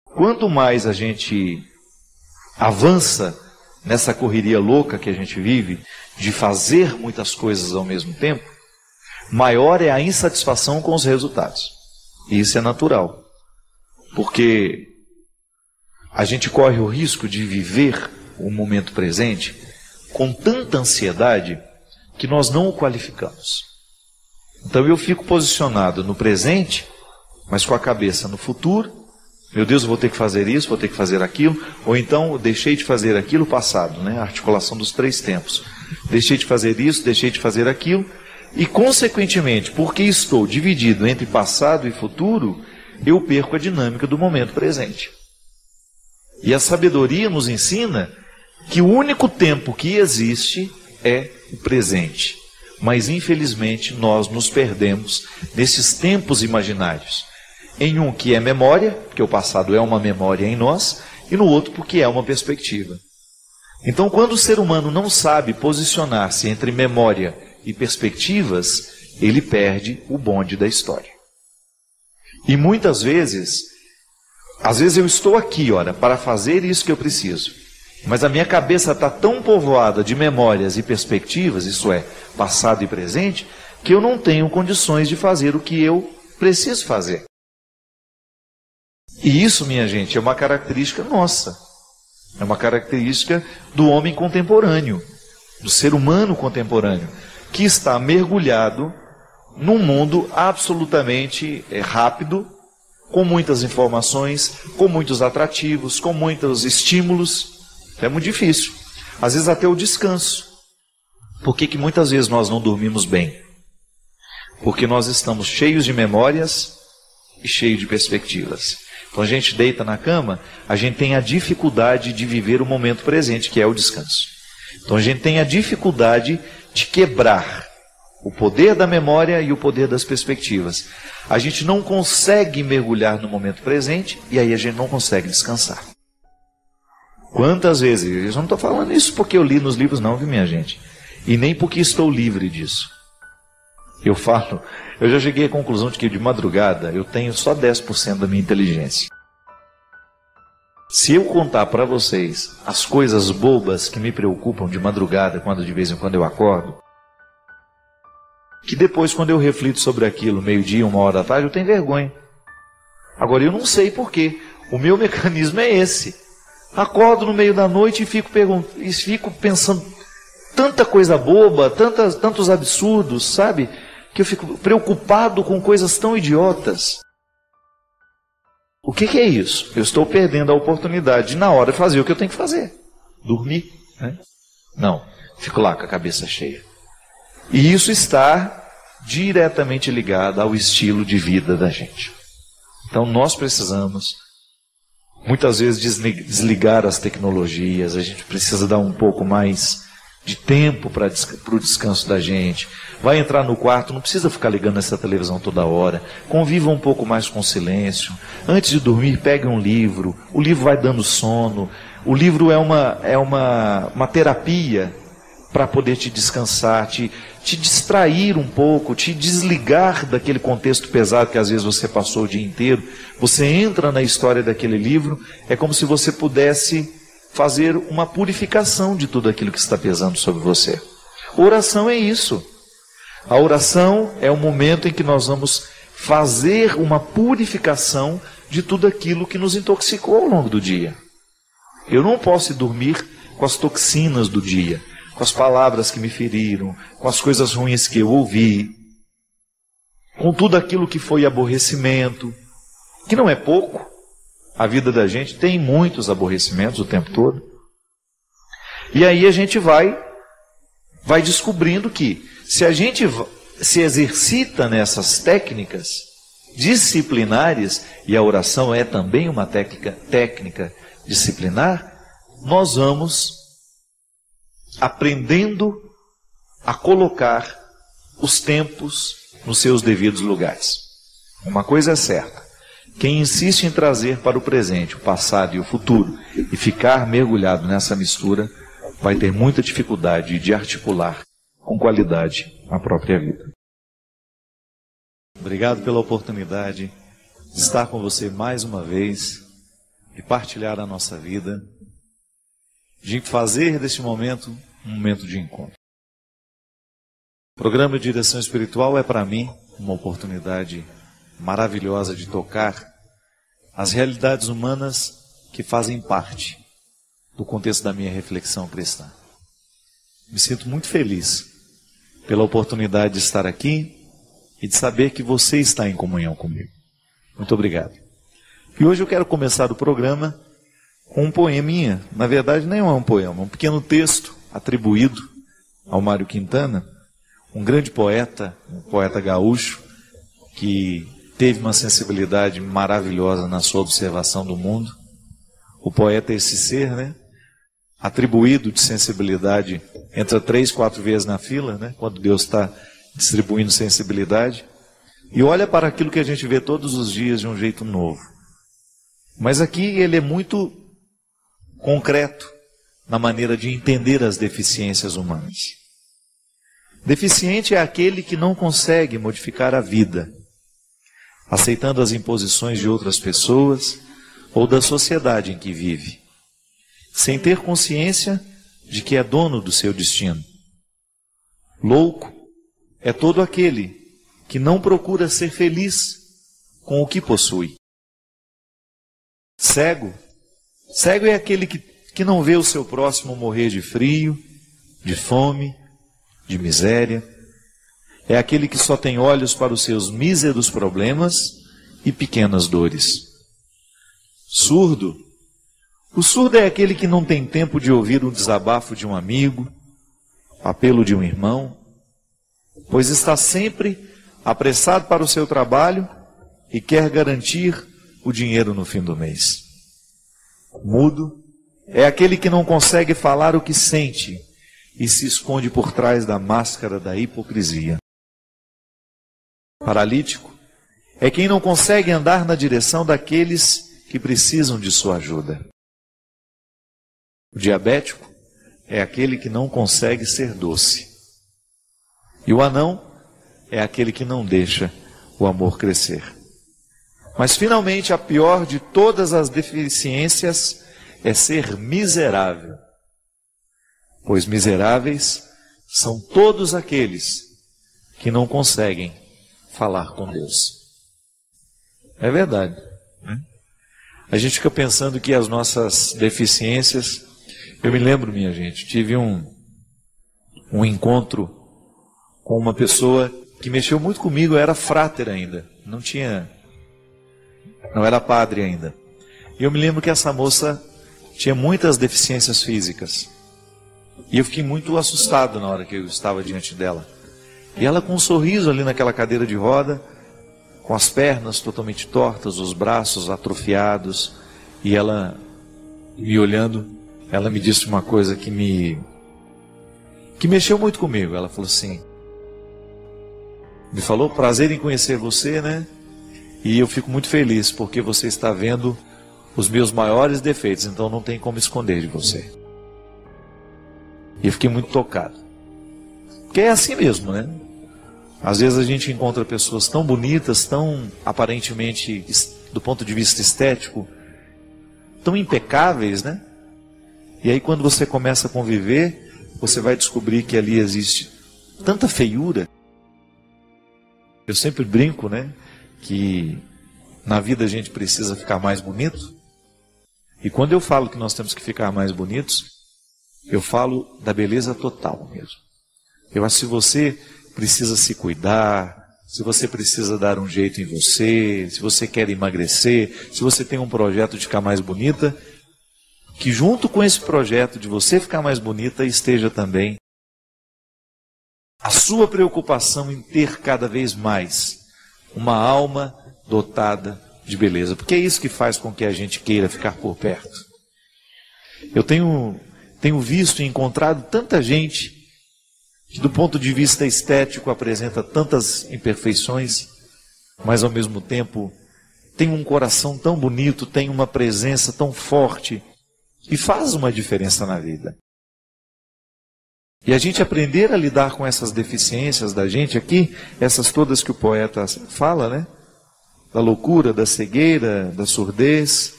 S2: Quanto mais a gente avança nessa correria louca que a gente vive, de fazer muitas coisas ao mesmo tempo, maior é a insatisfação com os resultados. E isso é natural. Porque a gente corre o risco de viver o momento presente com tanta ansiedade que nós não o qualificamos. Então eu fico posicionado no presente, mas com a cabeça no futuro. Meu Deus, eu vou ter que fazer isso, vou ter que fazer aquilo. Ou então, deixei de fazer aquilo passado, né? A articulação dos 3 tempos. Deixei de fazer isso, deixei de fazer aquilo. E, consequentemente, porque estou dividido entre passado e futuro, eu perco a dinâmica do momento presente. E a sabedoria nos ensina que o único tempo que existe é o presente. Mas, infelizmente, nós nos perdemos nesses tempos imaginários. Em um que é memória, porque o passado é uma memória em nós, e no outro porque é uma perspectiva. Então, quando o ser humano não sabe posicionar-se entre memória e perspectivas, ele perde o bonde da história. E muitas vezes, eu estou aqui, ora, para fazer isso que eu preciso, mas a minha cabeça está tão povoada de memórias e perspectivas, isso é, passado e presente, que eu não tenho condições de fazer o que eu preciso fazer. E isso, minha gente, é uma característica nossa. É uma característica do homem contemporâneo, do ser humano contemporâneo, que está mergulhado num mundo absolutamente rápido, com muitas informações, com muitos atrativos, com muitos estímulos. É muito difícil. Às vezes até o descanso. Por que muitas vezes nós não dormimos bem? Porque nós estamos cheios de memórias e cheios de perspectivas. Então a gente deita na cama, a gente tem a dificuldade de viver o momento presente, que é o descanso. Então a gente tem a dificuldade de quebrar o poder da memória e o poder das perspectivas. A gente não consegue mergulhar no momento presente e aí a gente não consegue descansar. Quantas vezes, eu não estou falando isso porque eu li nos livros não, viu minha gente? E nem porque estou livre disso. Eu já cheguei à conclusão de que de madrugada eu tenho só 10% da minha inteligência. Se eu contar para vocês as coisas bobas que me preocupam de madrugada, quando de vez em quando eu acordo, que depois quando eu reflito sobre aquilo, 12:00, 1h da tarde, eu tenho vergonha. Agora eu não sei porquê. O meu mecanismo é esse. Acordo no meio da noite e fico pensando tanta coisa boba, tantos absurdos, sabe? Que eu fico preocupado com coisas tão idiotas. O que é isso? Eu estou perdendo a oportunidade de, na hora, fazer o que eu tenho que fazer. Dormir, né? Não, fico lá com a cabeça cheia. E isso está diretamente ligado ao estilo de vida da gente. Então nós precisamos, muitas vezes, desligar as tecnologias, a gente precisa dar um pouco mais de tempo para o descanso da gente. Vai entrar no quarto, não precisa ficar ligando essa televisão toda hora. Conviva um pouco mais com o silêncio. Antes de dormir, pegue um livro. O livro vai dando sono. O livro é uma terapia para poder te descansar, te distrair um pouco, te desligar daquele contexto pesado que às vezes você passou o dia inteiro. Você entra na história daquele livro, é como se você pudesse fazer uma purificação de tudo aquilo que está pesando sobre você. Oração é isso. A oração é o momento em que nós vamos fazer uma purificação de tudo aquilo que nos intoxicou ao longo do dia. Eu não posso dormir com as toxinas do dia, com as palavras que me feriram, com as coisas ruins que eu ouvi, com tudo aquilo que foi aborrecimento, que não é pouco. A vida da gente tem muitos aborrecimentos o tempo todo. E aí a gente vai descobrindo que, se a gente se exercita nessas técnicas disciplinares, e a oração é também uma técnica disciplinar, nós vamos aprendendo a colocar os tempos nos seus devidos lugares. Uma coisa é certa: quem insiste em trazer para o presente o passado e o futuro e ficar mergulhado nessa mistura vai ter muita dificuldade de articular com qualidade a própria vida. Obrigado pela oportunidade de estar com você mais uma vez, de partilhar a nossa vida, de fazer deste momento um momento de encontro. O programa de direção espiritual é para mim uma oportunidade maravilhosa de tocar as realidades humanas que fazem parte do contexto da minha reflexão cristã. Me sinto muito feliz pela oportunidade de estar aqui e de saber que você está em comunhão comigo. Muito obrigado. E hoje eu quero começar o programa com um poeminha. Na verdade, nem é um poema, é um pequeno texto atribuído ao Mário Quintana, um grande poeta, um poeta gaúcho, que teve uma sensibilidade maravilhosa na sua observação do mundo. O poeta é esse ser, né? Atribuído de sensibilidade, entra 3, 4 vezes na fila, né? Quando Deus está distribuindo sensibilidade, e olha para aquilo que a gente vê todos os dias de um jeito novo. Mas aqui ele é muito concreto na maneira de entender as deficiências humanas. Deficiente é aquele que não consegue modificar a vida, aceitando as imposições de outras pessoas ou da sociedade em que vive, sem ter consciência de que é dono do seu destino. Louco é todo aquele que não procura ser feliz com o que possui. Cego é aquele que não vê o seu próximo morrer de frio, de fome, de miséria. É aquele que só tem olhos para os seus míseros problemas e pequenas dores. Surdo. O surdo é aquele que não tem tempo de ouvir um desabafo de um amigo, apelo de um irmão, pois está sempre apressado para o seu trabalho e quer garantir o dinheiro no fim do mês. Mudo é aquele que não consegue falar o que sente e se esconde por trás da máscara da hipocrisia. Paralítico é quem não consegue andar na direção daqueles que precisam de sua ajuda. O diabético é aquele que não consegue ser doce. E o anão é aquele que não deixa o amor crescer. Mas finalmente a pior de todas as deficiências é ser miserável. Pois miseráveis são todos aqueles que não conseguem falar com Deus. É verdade, né? A gente fica pensando que as nossas deficiências... Eu me lembro, minha gente, tive um um encontro com uma pessoa que mexeu muito comigo. Eu era fráter ainda, não era padre ainda. E eu me lembro que essa moça tinha muitas deficiências físicas. E eu fiquei muito assustado na hora que eu estava diante dela. E ela com um sorriso ali naquela cadeira de roda, com as pernas totalmente tortas, os braços atrofiados, e ela me olhando, ela me disse uma coisa que mexeu muito comigo. Ela falou assim, me falou: prazer em conhecer você, né? E eu fico muito feliz porque você está vendo os meus maiores defeitos, então não tem como esconder de você. E eu fiquei muito tocado. Porque é assim mesmo, né? Às vezes a gente encontra pessoas tão bonitas, tão aparentemente, do ponto de vista estético, tão impecáveis, né? E aí quando você começa a conviver, você vai descobrir que ali existe tanta feiura. Eu sempre brinco, né? Que na vida a gente precisa ficar mais bonito. E quando eu falo que nós temos que ficar mais bonitos, eu falo da beleza total mesmo. Eu acho que se você precisa se cuidar, se você precisa dar um jeito em você, se você quer emagrecer, se você tem um projeto de ficar mais bonita, que junto com esse projeto de você ficar mais bonita esteja também a sua preocupação em ter cada vez mais uma alma dotada de beleza, porque é isso que faz com que a gente queira ficar por perto. Eu tenho visto e encontrado tanta gente que do ponto de vista estético apresenta tantas imperfeições, mas ao mesmo tempo tem um coração tão bonito, tem uma presença tão forte e faz uma diferença na vida. E a gente aprender a lidar com essas deficiências da gente aqui, essas todas que o poeta fala, né? Da loucura, da cegueira, da surdez.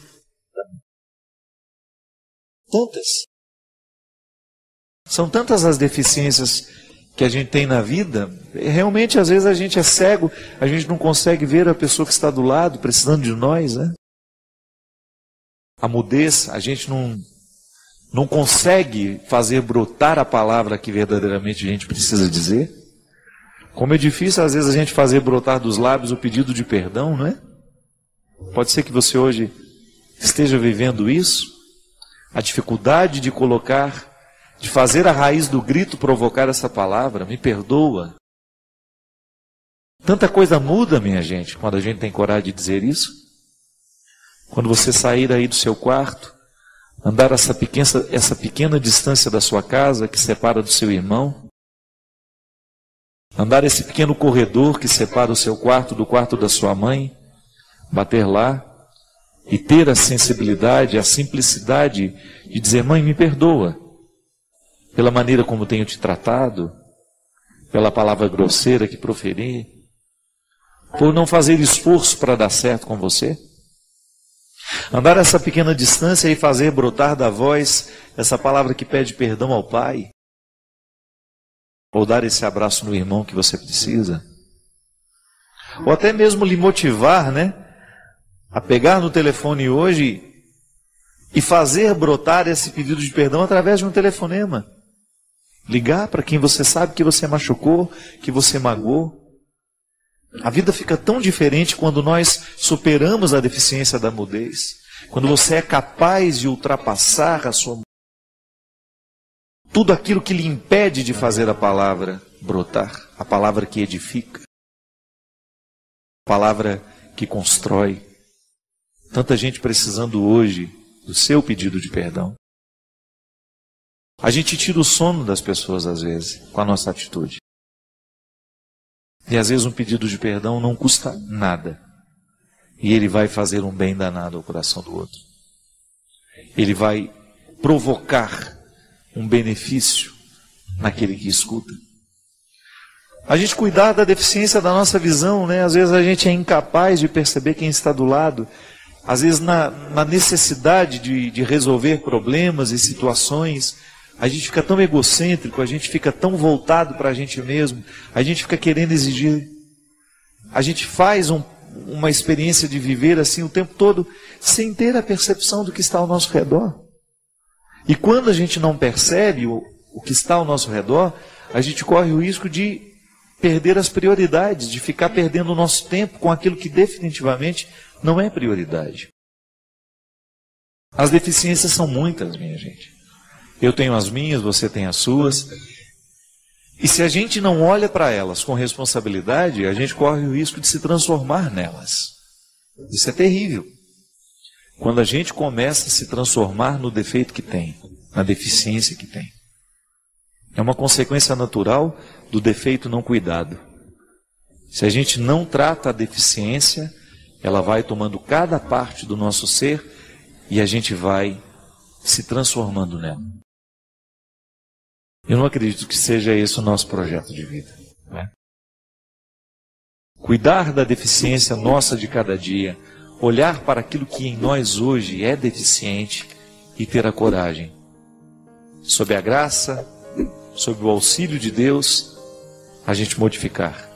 S2: Tantas. São tantas as deficiências que a gente tem na vida. Realmente, às vezes, a gente é cego, a gente não consegue ver a pessoa que está do lado, precisando de nós, né? A mudez, a gente não consegue fazer brotar a palavra que verdadeiramente a gente precisa dizer. Como é difícil, às vezes, a gente fazer brotar dos lábios o pedido de perdão, não é? Pode ser que você hoje esteja vivendo isso. A dificuldade de de fazer a raiz do grito provocar essa palavra, me perdoa. Tanta coisa muda, minha gente, quando a gente tem coragem de dizer isso. Quando você sair aí do seu quarto, andar essa pequena distância da sua casa que separa do seu irmão, andar esse pequeno corredor que separa o seu quarto do quarto da sua mãe, bater lá e ter a sensibilidade, a simplicidade de dizer: mãe, me perdoa pela maneira como tenho te tratado, pela palavra grosseira que proferi, por não fazer esforço para dar certo com você. Andar essa pequena distância e fazer brotar da voz essa palavra que pede perdão ao Pai, ou dar esse abraço no irmão que você precisa, ou até mesmo lhe motivar, né, a pegar no telefone hoje e fazer brotar esse pedido de perdão através de um telefonema. Ligar para quem você sabe que você machucou, que você magoou. A vida fica tão diferente quando nós superamos a deficiência da mudez. Quando você é capaz de ultrapassar tudo aquilo que lhe impede de fazer a palavra brotar, a palavra que edifica, a palavra que constrói. Tanta gente precisando hoje do seu pedido de perdão. A gente tira o sono das pessoas às vezes com a nossa atitude. E às vezes um pedido de perdão não custa nada. E ele vai fazer um bem danado ao coração do outro. Ele vai provocar um benefício naquele que escuta. A gente cuidar da deficiência da nossa visão, né? Às vezes a gente é incapaz de perceber quem está do lado. Às vezes na necessidade de resolver problemas e situações, a gente fica tão egocêntrico, a gente fica tão voltado para a gente mesmo, a gente fica querendo exigir. A gente faz uma experiência de viver assim o tempo todo, sem ter a percepção do que está ao nosso redor. E quando a gente não percebe o que está ao nosso redor, a gente corre o risco de perder as prioridades, de ficar perdendo o nosso tempo com aquilo que definitivamente não é prioridade. As deficiências são muitas, minha gente. Eu tenho as minhas, você tem as suas. E se a gente não olha para elas com responsabilidade, a gente corre o risco de se transformar nelas. Isso é terrível. Quando a gente começa a se transformar no defeito que tem, na deficiência que tem. É uma consequência natural do defeito não cuidado. Se a gente não trata a deficiência, ela vai tomando cada parte do nosso ser e a gente vai se transformando nela. Eu não acredito que seja esse o nosso projeto de vida, né? Cuidar da deficiência nossa de cada dia, olhar para aquilo que em nós hoje é deficiente e ter a coragem, sob a graça, sob o auxílio de Deus, a gente modificar.